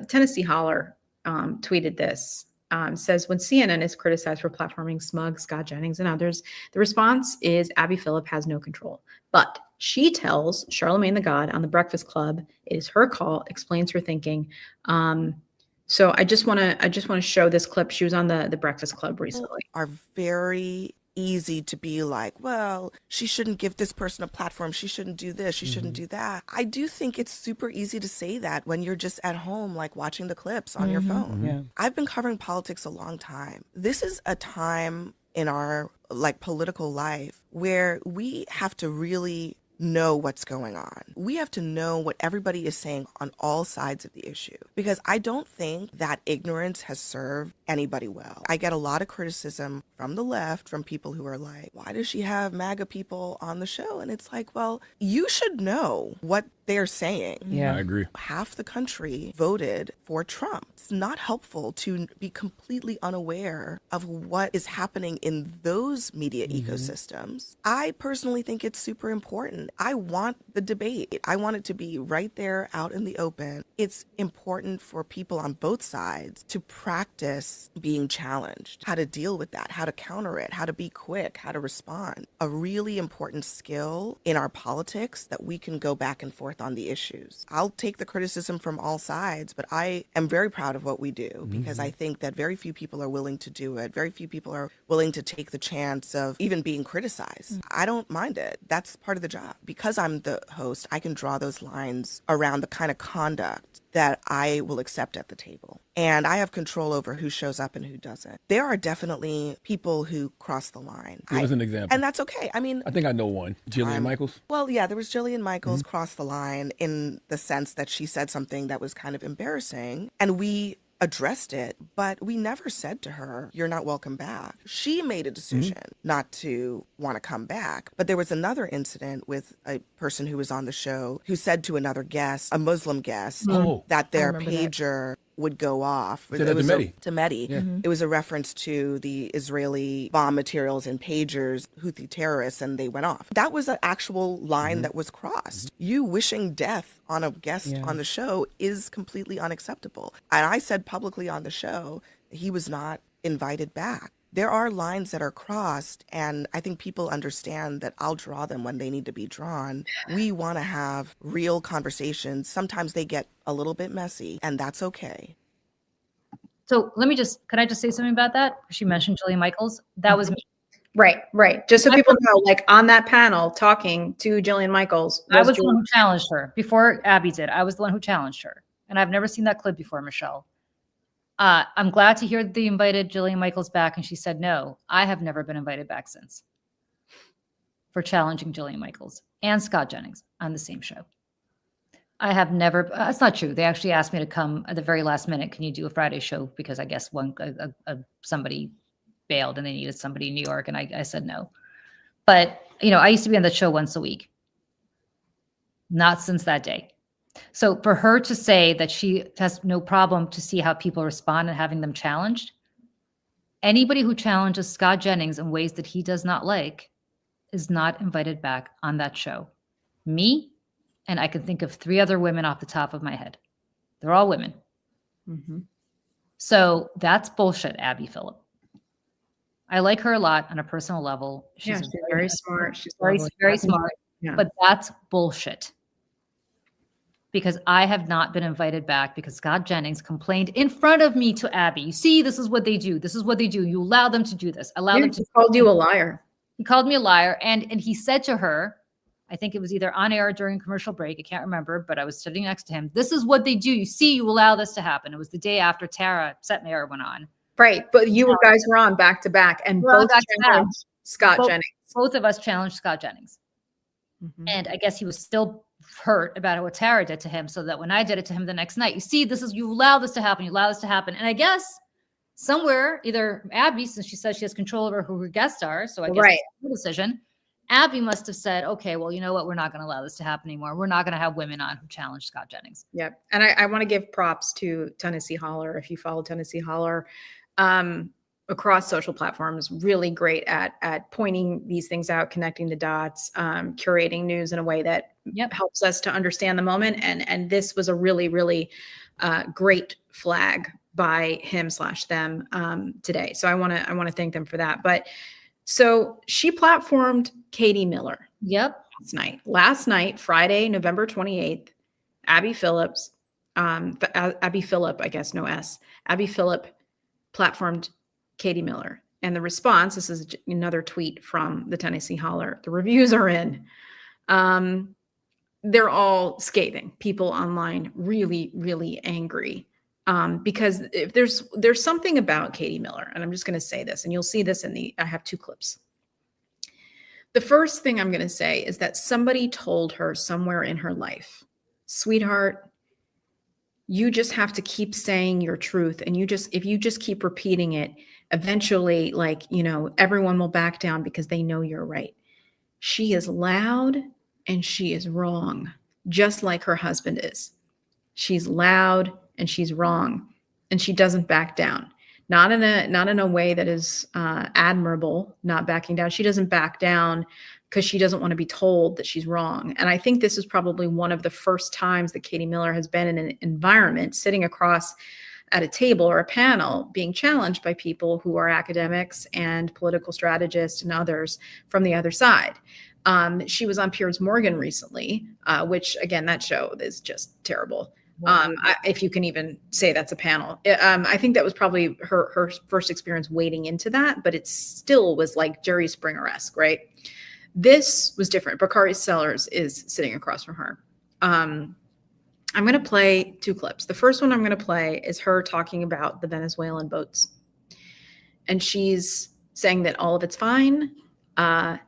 Tennessee Holler tweeted this, says, when CNN is criticized for platforming Smug, Scott Jennings, and others, the response is Abby Phillip has no control. But she tells Charlemagne the God on the Breakfast Club it is her call, explains her thinking. So I just want to show this clip. She was on the Breakfast Club recently. Are very easy to be like, well, she shouldn't give this person a platform. She shouldn't do this. She shouldn't do that. I do think it's super easy to say that when you're just at home, like watching the clips on your phone. Yeah. I've been covering politics a long time. This is a time in our like political life where we have to really know what's going on. We have to know what everybody is saying on all sides of the issue, because I don't think that ignorance has served anybody well. I get a lot of criticism from the left, from people who are like, why does she have MAGA people on the show? And it's like, well, you should know what they're saying. Yeah. I agree. Half the country voted for Trump. It's not helpful to be completely unaware of what is happening in those media ecosystems. I personally think it's super important. I want the debate. I want it to be right there out in the open. It's important for people on both sides to practice being challenged, how to deal with that, how to counter it, how to be quick, how to respond. A really important skill in our politics that we can go back and forth on the issues. I'll take the criticism from all sides, but I am very proud of what we do because I think that very few people are willing to do it. Very few people are willing to take the chance of even being criticized. I don't mind it. That's part of the job. Because I'm the host, I can draw those lines around the kind of conduct that I will accept at the table. And I have control over who shows up and who doesn't. There are definitely people who cross the line. Give us an example. And that's okay. I mean, I think I know one. Jillian Michaels. well, yeah, there was Jillian Michaels crossed the line in the sense that she said something that was kind of embarrassing. And we addressed it, but we never said to her, you're not welcome back. She made a decision not to want to come back. But there was another incident with a person who was on the show who said to another guest, a Muslim guest, that their pager would go off. Said that to Mehdi. To Mehdi. It was a reference to the Israeli bomb materials in pagers, Houthi terrorists, and they went off. That was an actual line that was crossed. You wishing death on a guest on the show is completely unacceptable. And I said publicly on the show, he was not invited back. There are lines that are crossed, and I think people understand that I'll draw them when they need to be drawn. We want to have real conversations. Sometimes they get a little bit messy, and that's okay. So could I just say something about that? She mentioned Jillian Michaels. That was me. Right. Just so people know, like on that panel talking to Jillian Michaels. I was the one who challenged her before Abby did. I was the one who challenged her. And I've never seen that clip before, Michelle. I'm glad to hear they invited Jillian Michaels back, and she said no. I have never been invited back since for challenging Jillian Michaels and Scott Jennings on the same show. I have never. That's not true. They actually asked me to come at the very last minute. Can you do a Friday show? Because I guess somebody bailed and they needed somebody in New York, and I said no. But I used to be on that show once a week. Not since that day. So for her to say that she has no problem to see how people respond and having them challenged, anybody who challenges Scott Jennings in ways that he does not like is not invited back on that show. Me, and I can think of 3 other women off the top of my head. They're all women. So that's bullshit, Abby Phillip. I like her a lot on a personal level. She's very smart. She's very smart. Yeah. But that's bullshit. Because I have not been invited back because Scott Jennings complained in front of me to Abby. You see, this is what they do. This is what they do. You allow them to do this. He called you a liar. He called me a liar. And he said to her, I think it was either on air or during commercial break. I can't remember, but I was sitting next to him. This is what they do. You see, you allow this to happen. It was the day after Tara Setmayer went on. Right. But you guys were on back to back and both challenged Scott Jennings. Both of us challenged Scott Jennings. And I guess he was still hurt about what Tara did to him, so that when I did it to him the next night, you see, you allow this to happen. You allow this to happen. And I guess somewhere, either Abby, since she says she has control over who her guests are, so I guess Right. it's her decision. Abby must have said, okay, well, you know what? We're not going to allow this to happen anymore. We're not going to have women on who challenge Scott Jennings. Yep. And I want to give props to Tennessee Holler. If you follow Tennessee Holler, across social platforms, really great at pointing these things out, connecting the dots, curating news in a way that helps us to understand the moment. And this was a really, really great flag by him/them today. So I want to thank them for that. But so she platformed Katie Miller. Yep. Last night, Friday, November 28th, Abby Phillip, I guess, no S. Abby Phillip platformed Katie Miller. And the response, this is another tweet from the Tennessee Holler. The reviews are in. They're all scathing. People online really, really angry. Because if there's something about Katie Miller, and I'm just going to say this, and you'll see this I have 2 clips. The first thing I'm going to say is that somebody told her somewhere in her life, sweetheart, you just have to keep saying your truth. And if you just keep repeating it, eventually, everyone will back down because they know you're right. She is loud and she is wrong, just like her husband is. She's loud and she's wrong, and she doesn't back down. Not in a way that is admirable, not backing down. She doesn't back down because she doesn't want to be told that she's wrong. And I think this is probably one of the first times that Katie Miller has been in an environment sitting across at a table or a panel being challenged by people who are academics and political strategists and others from the other side. She was on Piers Morgan recently, which, again, that show is just terrible. If you can even say that's a panel. I think that was probably her first experience wading into that, but it still was like Jerry Springer-esque, right? This was different. Bakari Sellers is sitting across from her. I'm going to play 2 clips. The first one I'm going to play is her talking about the Venezuelan boats. And she's saying that all of it's fine. I'm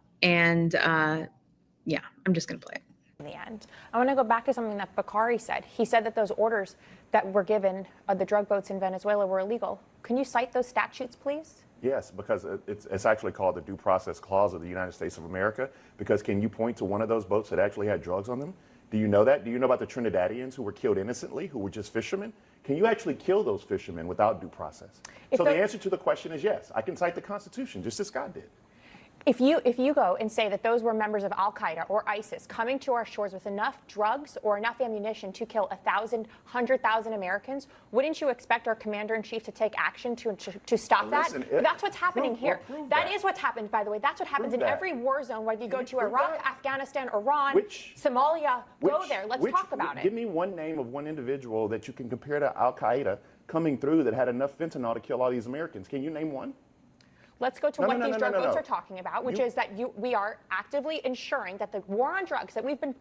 just going to play it. In the end, I want to go back to something that Bakari said. He said that those orders that were given of the drug boats in Venezuela were illegal. Can you cite those statutes, please? Yes, because it's actually called the Due Process Clause of the United States of America. Because can you point to one of those boats that actually had drugs on them? Do you know that? Do you know about the Trinidadians who were killed innocently, who were just fishermen? Can you actually kill those fishermen without due process? So the answer to the question is yes. I can cite the Constitution, just as Scott did. If you go and say that those were members of Al-Qaeda or ISIS coming to our shores with enough drugs or enough ammunition to kill 100,000 Americans, wouldn't you expect our commander-in-chief to take action to stop that? That's what's happening here. That is what's happened, by the way. That's what happens in every war zone, whether you go to Iraq, Afghanistan, Iran, Somalia. Go there. Let's talk about it. Give me one name of one individual that you can compare to Al-Qaeda coming through that had enough fentanyl to kill all these Americans. Can you name one? Let's go to what these drug boats are talking about, which is that we are actively ensuring that the war on drugs that we've been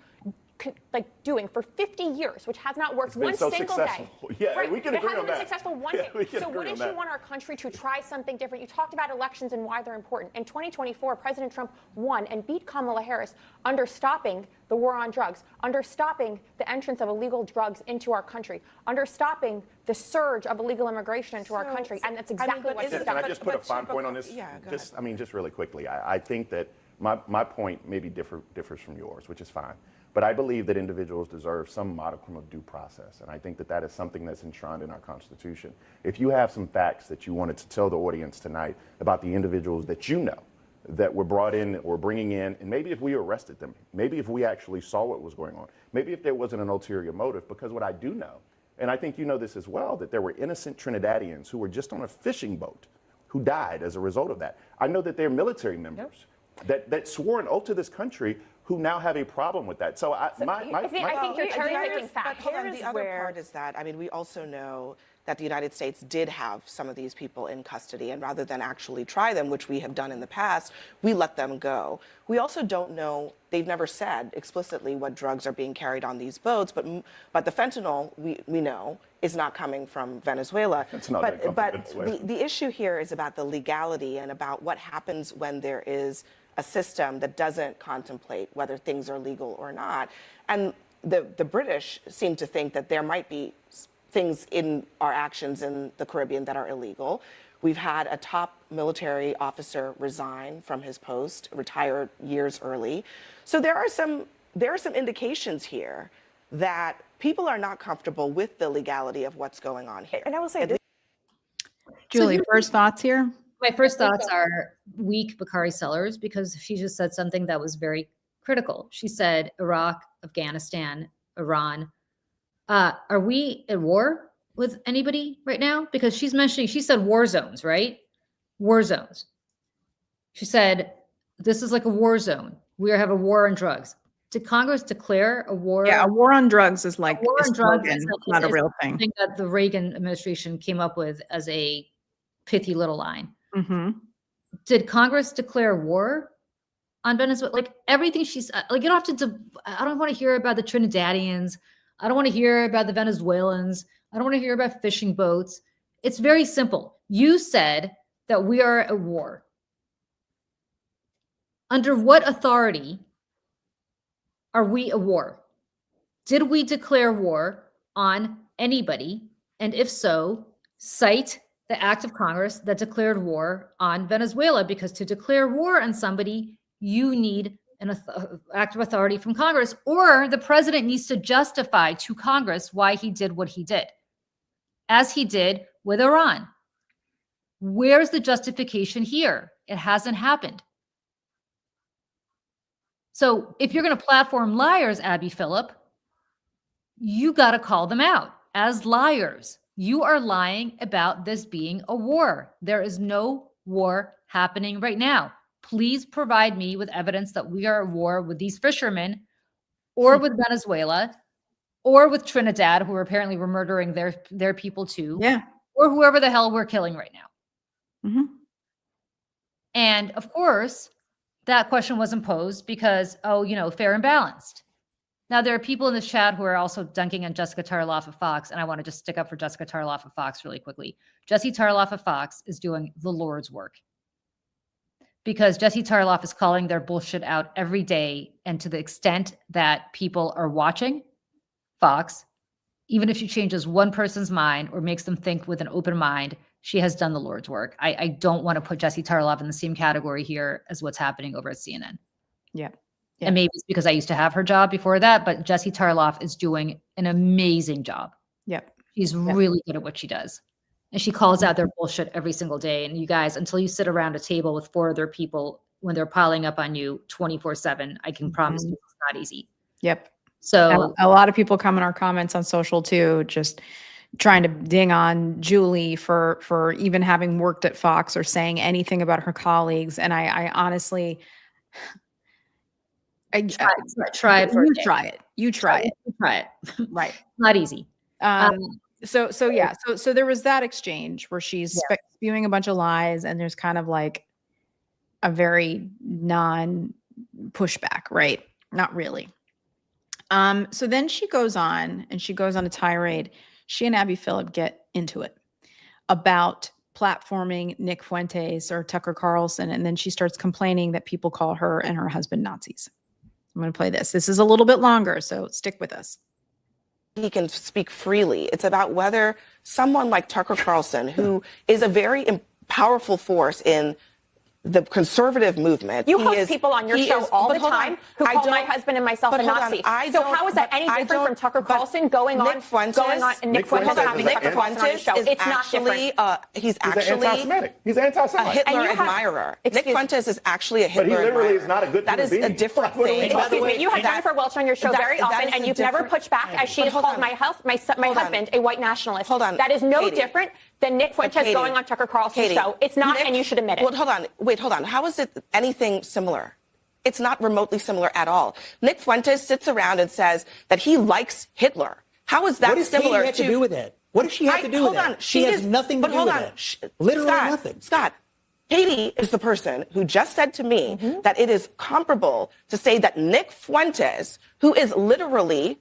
doing for 50 years, which has not worked one single day. Yeah, right. We can agree on that. It hasn't been successful one day. So wouldn't you want our country to try something different? You talked about elections and why they're important. In 2024, President Trump won and beat Kamala Harris under stopping the war on drugs, under stopping the entrance of illegal drugs into our country, under stopping the surge of illegal immigration into our country. And that's exactly what he's done. Can I just put a fine point on this? Yeah, go ahead. Just really quickly. I think that my point maybe differs from yours, which is fine. But I believe that individuals deserve some modicum of due process. And I think that is something that's enshrined in our Constitution. If you have some facts that you wanted to tell the audience tonight about the individuals that you know that were brought in or bringing in, and maybe if we arrested them, maybe if we actually saw what was going on, maybe if there wasn't an ulterior motive, because what I do know, and I think you know this as well, that there were innocent Trinidadians who were just on a fishing boat who died as a result of that. I know that they're military members that swore an oath to this country who now have a problem with that. So I think you're cherry-picking facts. The other part is that, we also know that the United States did have some of these people in custody, and rather than actually try them, which we have done in the past, we let them go. We also don't know, they've never said explicitly what drugs are being carried on these boats, but the fentanyl, we know, is not coming from Venezuela. The issue here is about the legality and about what happens when there is a system that doesn't contemplate whether things are legal or not. And the British seem to think that there might be things in our actions in the Caribbean that are illegal. We've had a top military officer resign from his post, retired years early. So there are some indications here that people are not comfortable with the legality of what's going on here. And I will say this. Julie, first thoughts here? My first thoughts are weak Bakari Sellers, because she just said something that was very critical. She said Iraq, Afghanistan, Iran. Are we at war with anybody right now? Because she said war zones, right? War zones. She said, this is like a war zone. We have a war on drugs. Did Congress declare a war? Yeah, a war on drugs is like war on drugs is not a real thing. Something that the Reagan administration came up with as a pithy little line. Mm-hmm. Did Congress declare war on Venezuela? Like everything she's like, you don't have to. I don't want to hear about the Trinidadians. I don't want to hear about the Venezuelans. I don't want to hear about fishing boats. It's very simple. You said that we are at war. Under what authority are we at war? Did we declare war on anybody? And if so, cite the act of Congress that declared war on Venezuela, because to declare war on somebody, you need an act of authority from Congress, or the president needs to justify to Congress why he did what he did, as he did with Iran. Where's the justification here? It hasn't happened. So if you're going to platform liars, Abby Phillip, you got to call them out as liars. You are lying about this being a war. There is no war happening right now. Please provide me with evidence that we are at war with these fishermen, or with Venezuela, or with Trinidad, who apparently were murdering their people too. Yeah. Or whoever the hell we're killing right now. Mm-hmm. And of course, that question wasn't posed because, fair and balanced. Now, there are people in this chat who are also dunking on Jessica Tarloff of Fox, and I want to just stick up for Jessica Tarloff of Fox really quickly. Jessie Tarloff of Fox is doing the Lord's work, because Jessie Tarloff is calling their bullshit out every day. And to the extent that people are watching Fox, even if she changes one person's mind or makes them think with an open mind, she has done the Lord's work. I don't want to put Jessie Tarloff in the same category here as what's happening over at CNN. Yeah. And maybe it's because I used to have her job before that, but Jessie Tarloff is doing an amazing job. Yep. She's really good at what she does. And she calls out their bullshit every single day. And you guys, until you sit around a table with 4 other people when they're piling up on you 24/7, I can promise you it's not easy. Yep. So a lot of people come in our comments on social too, just trying to ding on Julie for even having worked at Fox or saying anything about her colleagues. And I honestly, try it. You try it. Right. Not easy. So there was that exchange where she's spewing a bunch of lies, and there's kind of like a very non-pushback, right? Not really. So then she goes on a tirade. She and Abby Phillip get into it about platforming Nick Fuentes or Tucker Carlson, and then she starts complaining that people call her and her husband Nazis. I'm going to play this. This is a little bit longer, so stick with us. He can speak freely. It's about whether someone like Tucker Carlson, who is a very powerful force in the conservative movement. You host people on your show all the time who call my husband and myself a Nazi. So how is that any different from Tucker Carlson going on? Nick Fuentes having Tucker Carlson on his show? It's not different. He's actually He's anti-Semitic. a Hitler admirer. Nick Fuentes is actually a Hitler admirer. But he literally is not a good That is a different thing. Excuse me, you have Jennifer Welch on your show very often, and you've never pushed back as she has called my husband a white nationalist. Hold on. That is no different than Nick Fuentes going on Tucker Carlson's show. It's not, and you should admit it. Well, hold on. How is it anything similar? It's not remotely similar at all. Nick Fuentes sits around and says that he likes Hitler. How is that similar What does Katie have to do with it? What does she have to do with it? She has nothing to do with it. Literally nothing. Scott, Katie is the person who just said to me that it is comparable to say that Nick Fuentes, who is literally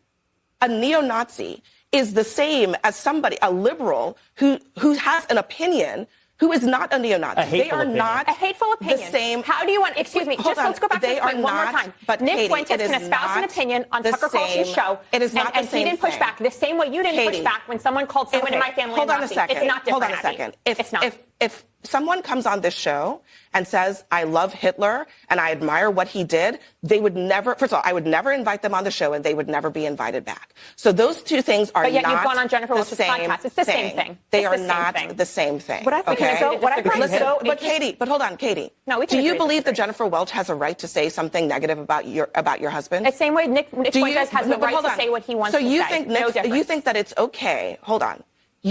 a neo-Nazi, is the same as somebody, a liberal, who has an opinion who is not a neo-Nazi. A hateful They are opinion. not A hateful opinion. the same. How do you want? Excuse me. Hold Just on. let's go back to They this are point one more not- time. but Nick Katie, Fuentes it can is espouse an not opinion on the Tucker Carlson's same- show. it is not the and same he didn't push thing. back the same way you didn't push Katie. back when someone called someone in Okay, my family hold a on a Nazi. second. It's not different. Hold on a Abby. second. It's not. If someone comes on this show and says, I love Hitler and I admire what he did, they would never, first of all, I would never invite them on the show and they would never be invited back. So those two things are But yet not you've gone on Jennifer the Welch's same podcast. It's the same thing. They It's are the same not thing. the same thing. What I find okay? so- what I find Listen, so but interesting- Katie, but hold on, Katie. No, we can Do you agree to believe that disagree. Jennifer Welch has a right to say something negative about your husband? The same way Nick Do you- Fuentes has the but right hold to on. say what he wants so to you say. think No Nick, difference. you think that it's okay? Hold on.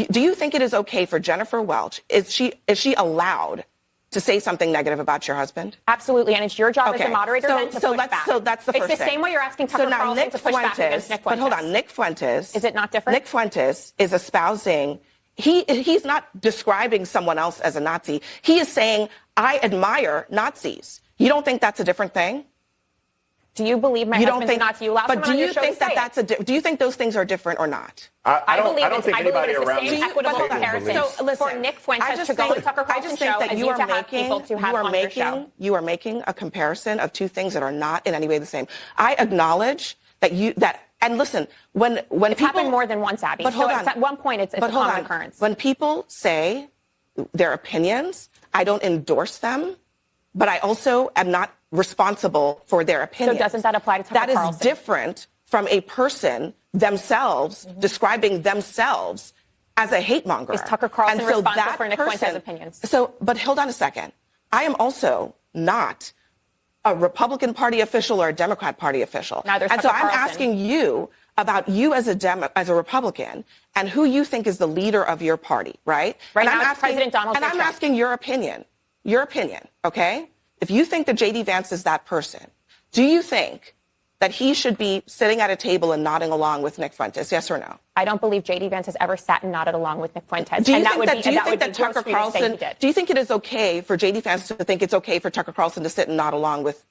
Do you think it is okay for Jennifer Welch? Is she allowed to say something negative about your husband? Absolutely, and it's your job as Okay. a moderator then to push back. So that's the first It's the thing. same way you're asking Tucker So now Carlson Nick to push back against Nick Fuentes. But hold on, Nick Fuentes. Is it not different? Nick Fuentes is espousing. He's not describing someone else as a Nazi. He is saying, I admire Nazis. You don't think that's a different thing? Do you believe my You don't husband's think a Nazi? You allow but someone do on you your show think to that say that's it. do you think those things are different or not? I don't think I believe anybody it's the around same this equitable table comparison. believes. So listen, for Nick I Fuentes just to go think- on Tucker I Carlson's just think show that as you you are to have people to have on your show. you are making a comparison of two things that are not in any way the same. I acknowledge and listen, when It's people happened more than once, Abby. But hold so on. at one point, it's a but hold common on. occurrence. When people say their opinions, I don't endorse them, but I also am not responsible for their opinions. doesn't that apply to Tucker That is Carlson? different from a person themselves describing themselves as a hate monger. Is Tucker Carlson And so responsible that for Nick Fuentes' opinions? So, but hold on a second. I am also not a Republican Party official or a Democrat Party official. Neither is and so Tucker I'm Carlson. asking you about you as a Republican and who you think is the leader of your party, right? Right and now I'm it's President Donald And J. I'm Trump. asking your opinion, okay? If you think that J.D. Vance is that person, do you think that he should be sitting at a table and nodding along with Nick Fuentes, yes or no? I don't believe J.D. Vance has ever sat and nodded along with Nick Fuentes. Do you and that think would that, be, do you that think would that be gross Tucker for you to say he Carlson, did. do you think it is okay for J.D. Vance to think it's okay for Tucker Carlson to sit and nod along with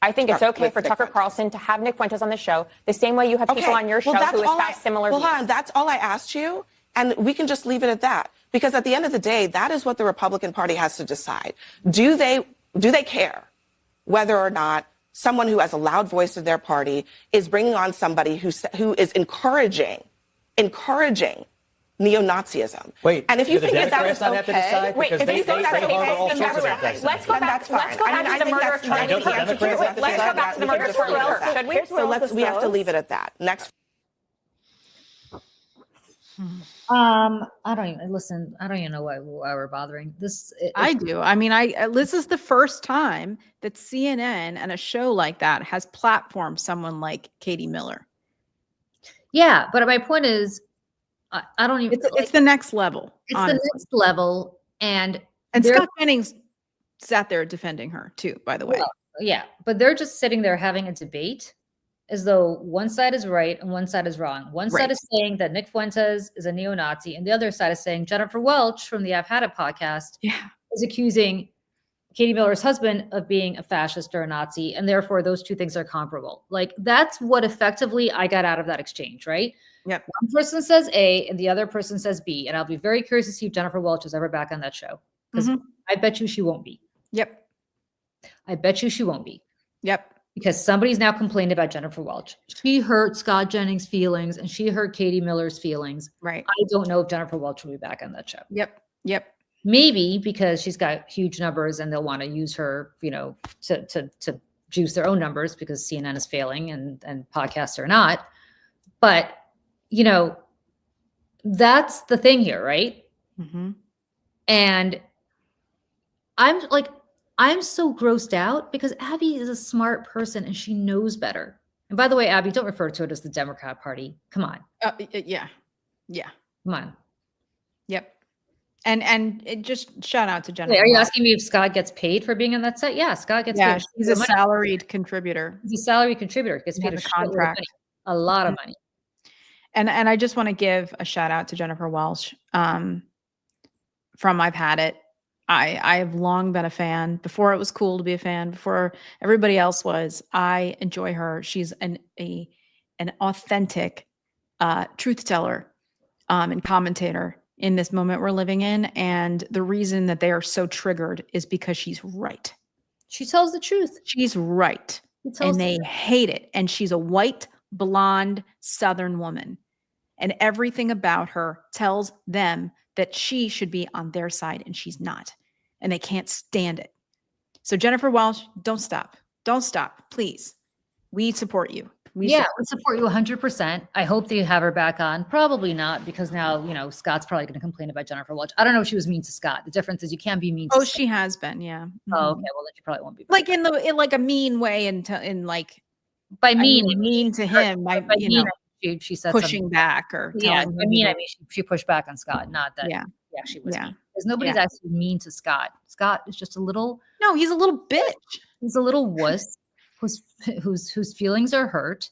I think it's okay with for Nick Tucker Fuentes? Carlson to have Nick Fuentes on the show the same way you have people on your show that's who all espouse similar well, views. hold on, that's all I asked you, and we can just leave it at that. Because at the end of the day, that is what the Republican Party has to decide. Do they care whether or not someone who has a loud voice in their party is bringing on somebody who is encouraging neo-Nazism? Wait, and if you do the think that Democrats was not have to okay, decide? Wait, Because if you think that's they okay, vote all then sorts of that's things. let's go then back. that's Let's go fine. back to the murder of Charlie Don't the Kirk. Democrats have to Let's go decide? back to the murder of Should we? Charlie Kirk. So we have to leave it at that. Next. I don't even know why we're bothering this. I do. I mean, this is the first time that CNN and a show like that has platformed someone like Katie Miller. Yeah, but my point is, I don't even. It's the next level. It's honestly. the next level, and Scott Jennings sat there defending her too. By the way, yeah, but they're just sitting there having a debate as though one side is right and one side is wrong. One side is saying that Nick Fuentes is a neo-Nazi, and the other side is saying Jennifer Welch from the I've Had It podcast is accusing Katie Miller's husband of being a fascist or a Nazi, and therefore those two things are comparable. Like, that's what effectively I got out of that exchange, right? Yep. One person says A and the other person says B, and I'll be very curious to see if Jennifer Welch is ever back on that show, because I bet you she won't be. Yep. I bet you she won't be. Yep. Because somebody's now complained about Jennifer Welch. She hurt Scott Jennings' feelings and she hurt Katie Miller's feelings. Right. I don't know if Jennifer Welch will be back on that show. Yep. Yep. Maybe because she's got huge numbers and they'll want to use her, to juice their own numbers because CNN is failing and podcasts are not. But, that's the thing here, right? Mm-hmm. And I'm so grossed out because Abby is a smart person and she knows better. And by the way, Abby, don't refer to it as the Democrat Party. Come on. Yeah. Come on. Yep. And it just shout out to Jennifer. Wait, are you Welch. asking me if Scott gets paid for being on that set? Yeah, Scott gets Yeah, paid. he's a salaried contributor. He's a salary contributor. Gets He paid has a shitload of contract. money. A lot of money. And I just want to give a shout out to Jennifer Welch from I've Had It. I have long been a fan. Before it was cool to be a fan, before everybody else was. I enjoy her. She's an authentic truth teller and commentator. in this moment we're living in. And the reason that they are so triggered is because she's right. She tells the truth. She's right. She tells And they hate it. And she's a white, blonde, Southern woman. And everything about her tells them that she should be on their side, and she's not. And they can't stand it. So Jennifer Welsh, don't stop. Don't stop, please. We support you. We support you 100%. I hope they have her back on. Probably not, because now, you know, Scott's probably going to complain about Jennifer Welch. I don't know if she was mean to Scott. The difference is you can't be mean to Scott. She has been, yeah. Oh, okay. Well, then she probably won't be. Like in like a mean way, in like by mean, mean to him, by you mean, know, she said pushing back or yeah. telling I mean, she pushed back on Scott, not that. Yeah. Yeah, she was. Mean. Because nobody's actually mean to Scott. Scott is just a little. No, he's a little bitch. He's a little wuss whose feelings are hurt,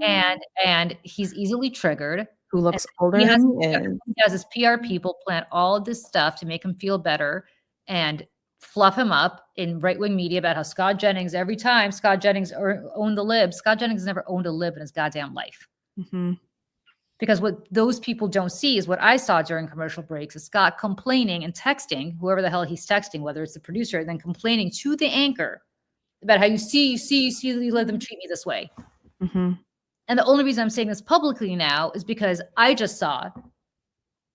and he's easily triggered. Who looks older than he is. He has his PR people plant all of this stuff to make him feel better and fluff him up in right-wing media about how Scott Jennings, every time Scott Jennings owned the lib, Scott Jennings never owned a lib in his goddamn life. Mm-hmm. Because what those people don't see is what I saw during commercial breaks is Scott complaining and texting whoever the hell he's texting, whether it's the producer, and then complaining to the anchor about how you let them treat me this way. Mm-hmm. And the only reason I'm saying this publicly now is because I just saw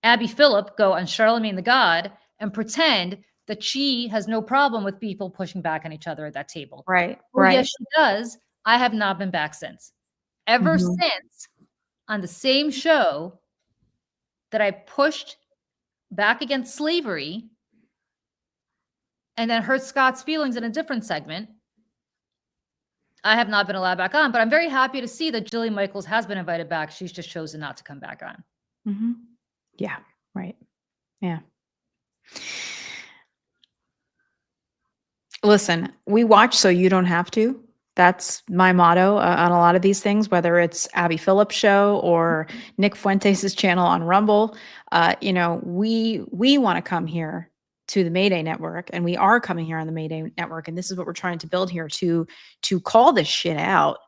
Abby Phillip go on Charlemagne the God and pretend that she has no problem with people pushing back on each other at that table. Right. Well, right. yes, she does. I have not been back since. Ever since on the same show that I pushed back against slavery and then hurt Scott's feelings in a different segment, I have not been allowed back on, but I'm very happy to see that Jillian Michaels has been invited back. She's just chosen not to come back on. Mm-hmm. Yeah, right. Yeah. Listen, we watch so you don't have to. That's my motto on a lot of these things, whether it's Abby Phillip's show or Nick Fuentes' channel on Rumble. You know, we want to come here to the Mayday Network, and we are coming here on the Mayday Network, and this is what we're trying to build here to call this shit out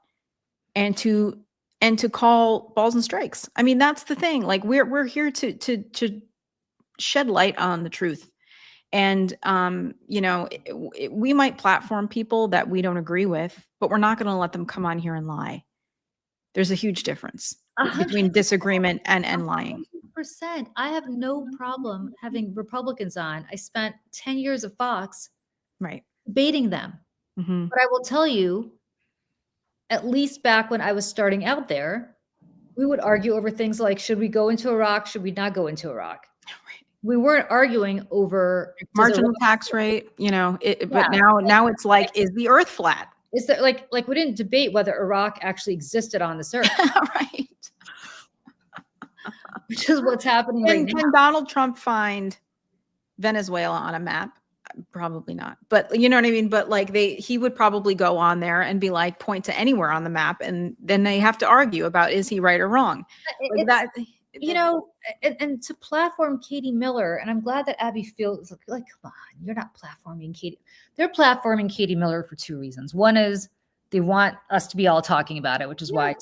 and to call balls and strikes. I mean, that's the thing. Like we're here to shed light on the truth. And, you know, we might platform people that we don't agree with, but we're not going to let them come on here and lie. There's a huge difference between disagreement and lying. 100%. I have no problem having Republicans on. I spent 10 years of Fox debating them. Mm-hmm. But I will tell you, at least back when I was starting out there, we would argue over things like, should we go into Iraq? Should we not go into Iraq? We weren't arguing over marginal tax rate, you know, but now it's like, is the earth flat? Is that like we didn't debate whether Iraq actually existed on this earth. Right. Which is what's happening right now. Can Donald Trump find Venezuela on a map? Probably not. But you know what I mean? But like he would probably go on there and be like, point to anywhere on the map. And then they have to argue about, is he right or wrong? Like that. You know, and to platform Katie Miller, and I'm glad that Abby feels like, come on, you're not platforming Katie. They're platforming Katie Miller for two reasons. One is they want us to be all talking about it, which is why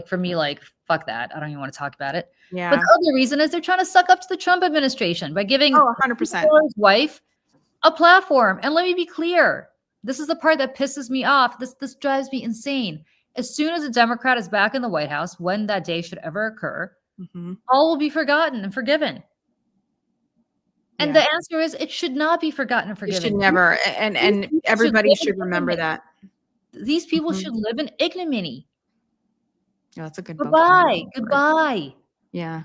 for me, like, fuck that. I don't even want to talk about it. Yeah. But the other reason is they're trying to suck up to the Trump administration by giving 100% Miller's wife a platform. And let me be clear. This is the part that pisses me off. This drives me insane. As soon as a Democrat is back in the White House, when that day should ever occur, all will be forgotten and forgiven. And the answer is it should not be forgotten and forgiven. It should never. And everybody should remember that. These people should live in ignominy. Yeah, that's a good Goodbye. Goodbye. Yeah.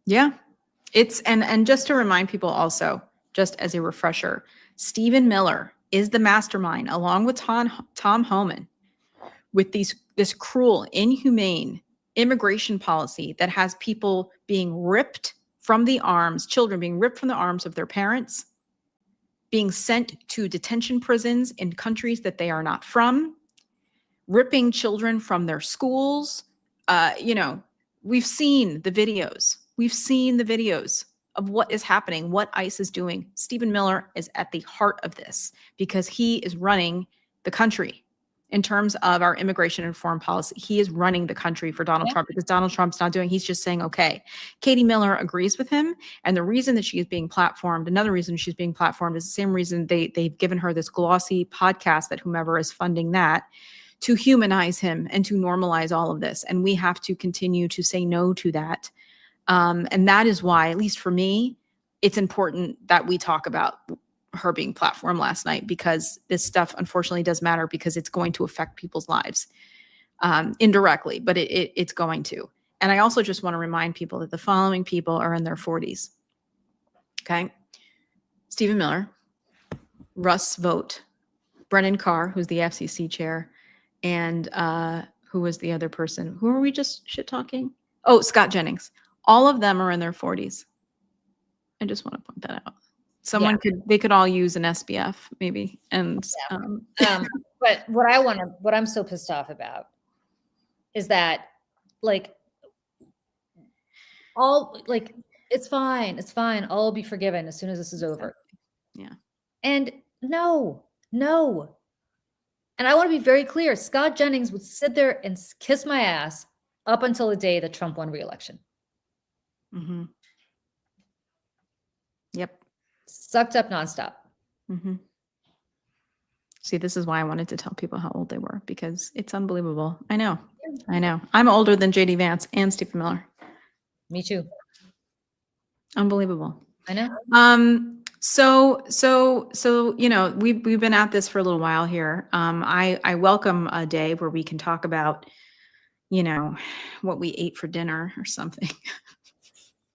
Yeah. It's and just to remind people also, just as a refresher, Stephen Miller is the mastermind along with Tom Homan with this cruel, inhumane immigration policy that has people being ripped from the arms, children being ripped from the arms of their parents, being sent to detention prisons in countries that they are not from, ripping children from their schools. You know, we've seen the videos. We've seen the videos of what is happening, what ICE is doing. Stephen Miller is at the heart of this because he is running the country. in terms of our immigration and foreign policy. He is running the country for Donald Trump because Donald Trump's not doing, he's just saying, okay. Katie Miller agrees with him. And the reason that she is being platformed, another reason she's being platformed is the same reason they've given her this glossy podcast that whomever is funding that, to humanize him and to normalize all of this. And we have to continue to say no to that. And that is why, at least for me, it's important that we talk about her being platformed last night, because this stuff unfortunately does matter, because it's going to affect people's lives indirectly, but it's going to. And I also just want to remind people that the following people are in their 40s. Okay. Stephen Miller, Russ Vought, Brennan Carr, who's the FCC chair, and who was the other person? Who are we just shit talking? Oh, Scott Jennings. All of them are in their 40s. I just want to point that out. They could all use an SPF maybe. And but what I'm so pissed off about is that it's fine. All will be forgiven as soon as this is over. Yeah. And no. And I want to be very clear. Scott Jennings would sit there and kiss my ass up until the day that Trump won re-election. Mm-hmm. Yep. Sucked up nonstop. Mm-hmm. See, this is why I wanted to tell people how old they were, because it's unbelievable. I know. I'm older than JD Vance and Stephen Miller. Me too. Unbelievable. I know. So we've been at this for a little while here. I welcome a day where we can talk about, what we ate for dinner or something.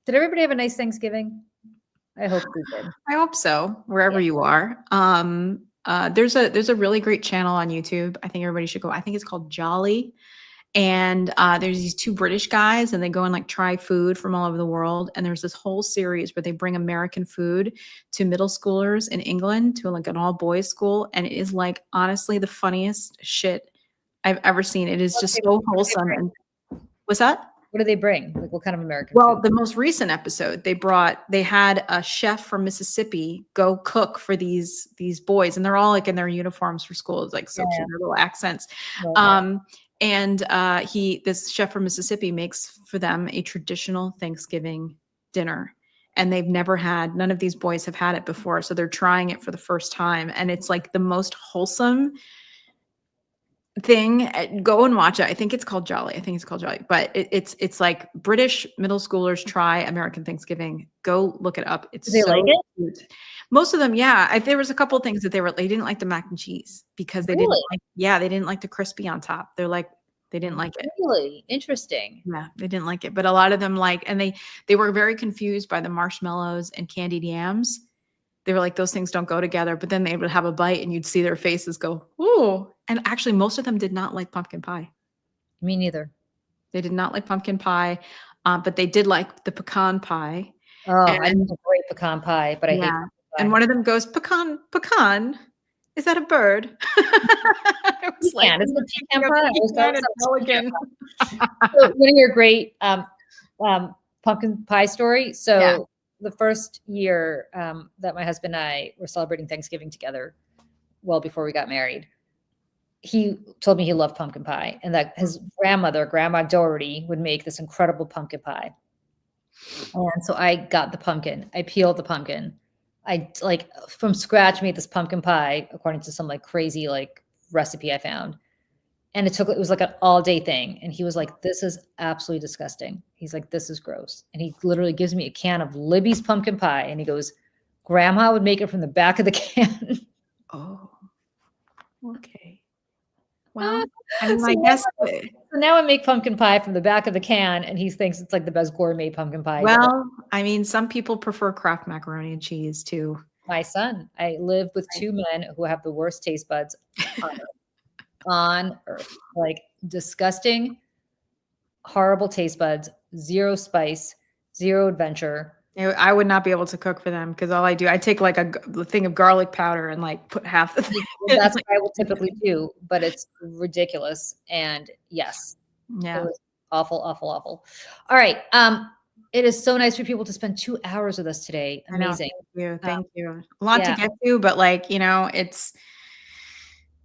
Did everybody have a nice Thanksgiving? I hope we did. I hope so, wherever you are. There's a really great channel on YouTube. I think everybody should go. I think it's called Jolly. And there's these two British guys, and they go and try food from all over the world. And there's this whole series where they bring American food to middle schoolers in England, to an all boys school. And it is honestly the funniest shit I've ever seen. It is just so wholesome. And what's that? What do they bring? What kind of American food? food? The most recent episode, they had a chef from Mississippi go cook for these boys, and they're all in their uniforms for school. It's so cute, their little accents. Okay. This chef from Mississippi makes for them a traditional Thanksgiving dinner. And none of these boys have had it before. So they're trying it for the first time. And it's the most wholesome thing. Go and watch it. I think it's called Jolly. But it's like British middle schoolers try American Thanksgiving. Go look it up. It's Do they like it? Cute. Most of them, yeah. There was a couple of things that they didn't like the mac and cheese because they didn't like the crispy on top. They didn't like it. Really interesting. Yeah, they didn't like it. But a lot of them and they were very confused by the marshmallows and candied yams. They were those things don't go together. But then they would have a bite and you'd see their faces go, ooh. And actually, most of them did not like pumpkin pie. Me neither. They did not like pumpkin pie, but they did like the pecan pie. Oh, I love a great pecan pie, but I hate pecan pie. And one of them goes, pecan, is that a bird? It was pecan. It's a pecan pie. So one of your great pumpkin pie story. So the first year that my husband and I were celebrating Thanksgiving together, well before we got married, he told me he loved pumpkin pie and that his grandmother, Grandma Doherty, would make this incredible pumpkin pie. And so I got the pumpkin. I peeled the pumpkin. I from scratch made this pumpkin pie according to some crazy recipe I found. And it was an all-day thing. And he was like, this is absolutely disgusting. He's like, this is gross. And he literally gives me a can of Libby's pumpkin pie. And he goes, Grandma would make it from the back of the can. Oh, okay. Well, I guess. So now I make pumpkin pie from the back of the can, and he thinks it's the best gourmet pumpkin pie. Well, some people prefer Kraft macaroni and cheese too. My son, I live with two men who have the worst taste buds on earth. Disgusting, horrible taste buds, zero spice, zero adventure. I would not be able to cook for them because all I do, I take a thing of garlic powder and put half the thing. That's what I would typically do, but it's ridiculous. And yes, yeah, it was awful, awful, awful. All right. It is so nice for people to spend 2 hours with us today. Amazing. Thank you. A lot to get to, but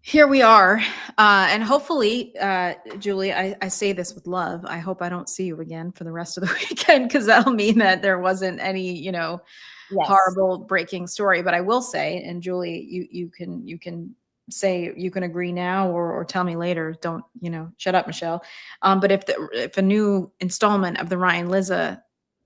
Here we are. And hopefully, Julie, I say this with love. I hope I don't see you again for the rest of the weekend, because that'll mean that there wasn't any, Yes. horrible breaking story. But I will say, and Julie, you can say, you can agree now or tell me later. Don't, shut up, Michelle. But if a new installment of the Ryan Lizza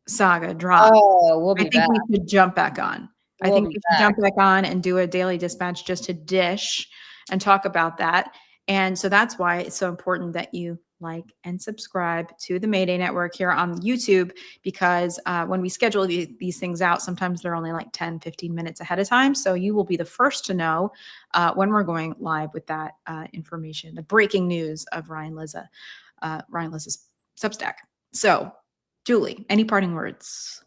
saga drops, Oh, we'll I be think back. we should jump back on. I We'll think be we should jump back on and do a daily dispatch just to dish and talk about that. And so that's why it's so important that you like and subscribe to the Mayday Network here on YouTube, because when we schedule these things out, sometimes they're only like 10, 15 minutes ahead of time. So you will be the first to know when we're going live with that information, the breaking news of Ryan Lizza's Substack. So, Julie, any parting words?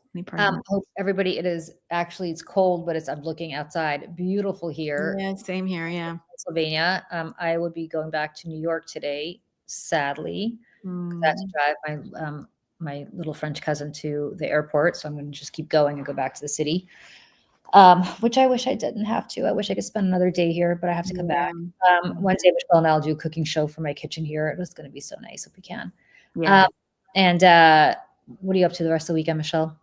Hope everybody, it's cold, but I'm looking outside. Beautiful here. Yeah, same here. Yeah. Pennsylvania. I will be going back to New York today, sadly. I have to drive my little French cousin to the airport. So I'm going to just keep going and go back to the city, which I wish I didn't have to. I wish I could spend another day here, but I have to come back. Wednesday, Michelle and I'll do a cooking show for my kitchen here. It was going to be so nice if we can. Yeah. And what are you up to the rest of the weekend, Michelle?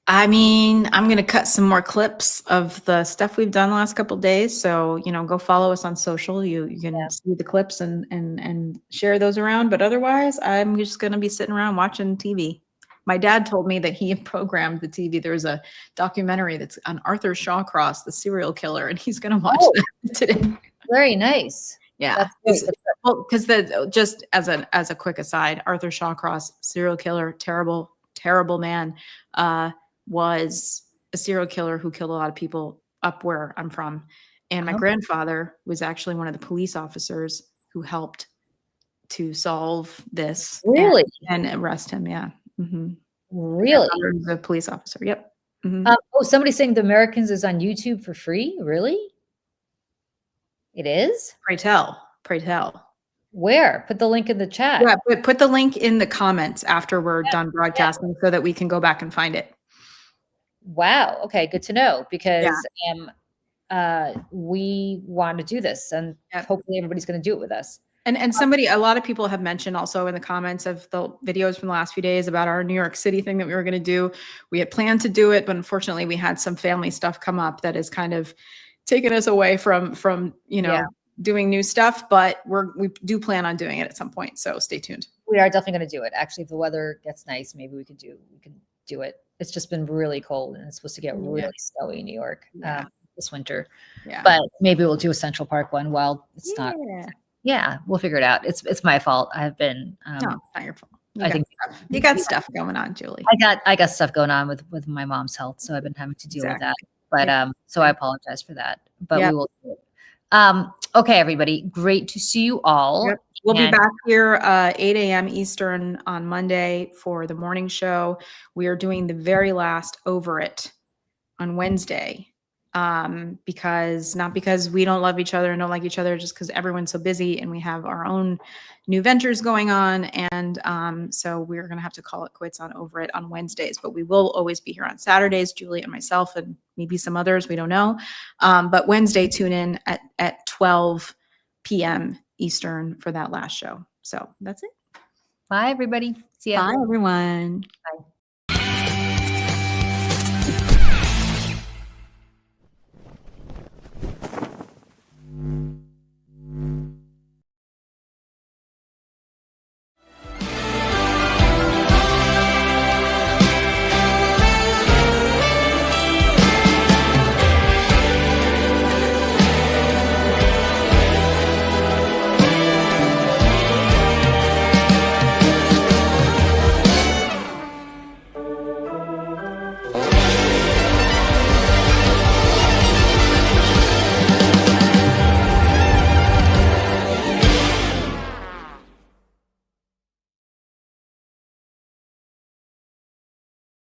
I mean, I'm going to cut some more clips of the stuff we've done the last couple of days. So, go follow us on social. You can see the clips and share those around. But otherwise, I'm just going to be sitting around watching TV. My dad told me that he programmed the TV. There's a documentary that's on Arthur Shawcross, the serial killer, and he's going to watch that today. Very nice. Yeah. Well, because just as a quick aside, Arthur Shawcross, serial killer, terrible, terrible man, was a serial killer who killed a lot of people up where I'm from. And my grandfather was actually one of the police officers who helped to solve this. Really? And arrest him. Yeah. Mm-hmm. Really? The police officer. Yep. Mm-hmm. Somebody's saying The Americans is on YouTube for free. Really? It is? Pray tell. Pray tell. Where? Put the link in the chat. Yeah, put the link in the comments after we're done broadcasting so that we can go back and find it. Wow. Okay, good to know, because we want to do this, and hopefully everybody's going to do it with us. And a lot of people have mentioned also in the comments of the videos from the last few days about our New York City thing that we were going to do. We had planned to do it, but unfortunately we had some family stuff come up that has kind of taken us away from doing new stuff, but we do plan on doing it at some point. So stay tuned. We are definitely going to do it. Actually, if the weather gets nice, maybe we can do it. It's just been really cold, and it's supposed to get really snowy in New York this winter. Yeah. But maybe we'll do a Central Park one while it's not. Yeah, we'll figure it out. It's my fault. I've been. No, it's not your fault. You got stuff going on, Julie. I got stuff going on with my mom's health, so I've been having to deal with that. But so I apologize for that. But we will do it. Okay, everybody. Great to see you all. Yep. We'll be back here 8 a.m. Eastern on Monday for the morning show. We are doing the very last Over It on Wednesday. Not because we don't love each other and don't like each other, just because everyone's so busy and we have our own new ventures going on. And so we're going to have to call it quits on Over It on Wednesdays, but we will always be here on Saturdays, Julie and myself, and maybe some others, we don't know. But Wednesday, tune in at 12 p.m. Eastern for that last show. So that's it. Bye, everybody. See ya. Bye, everyone. Bye.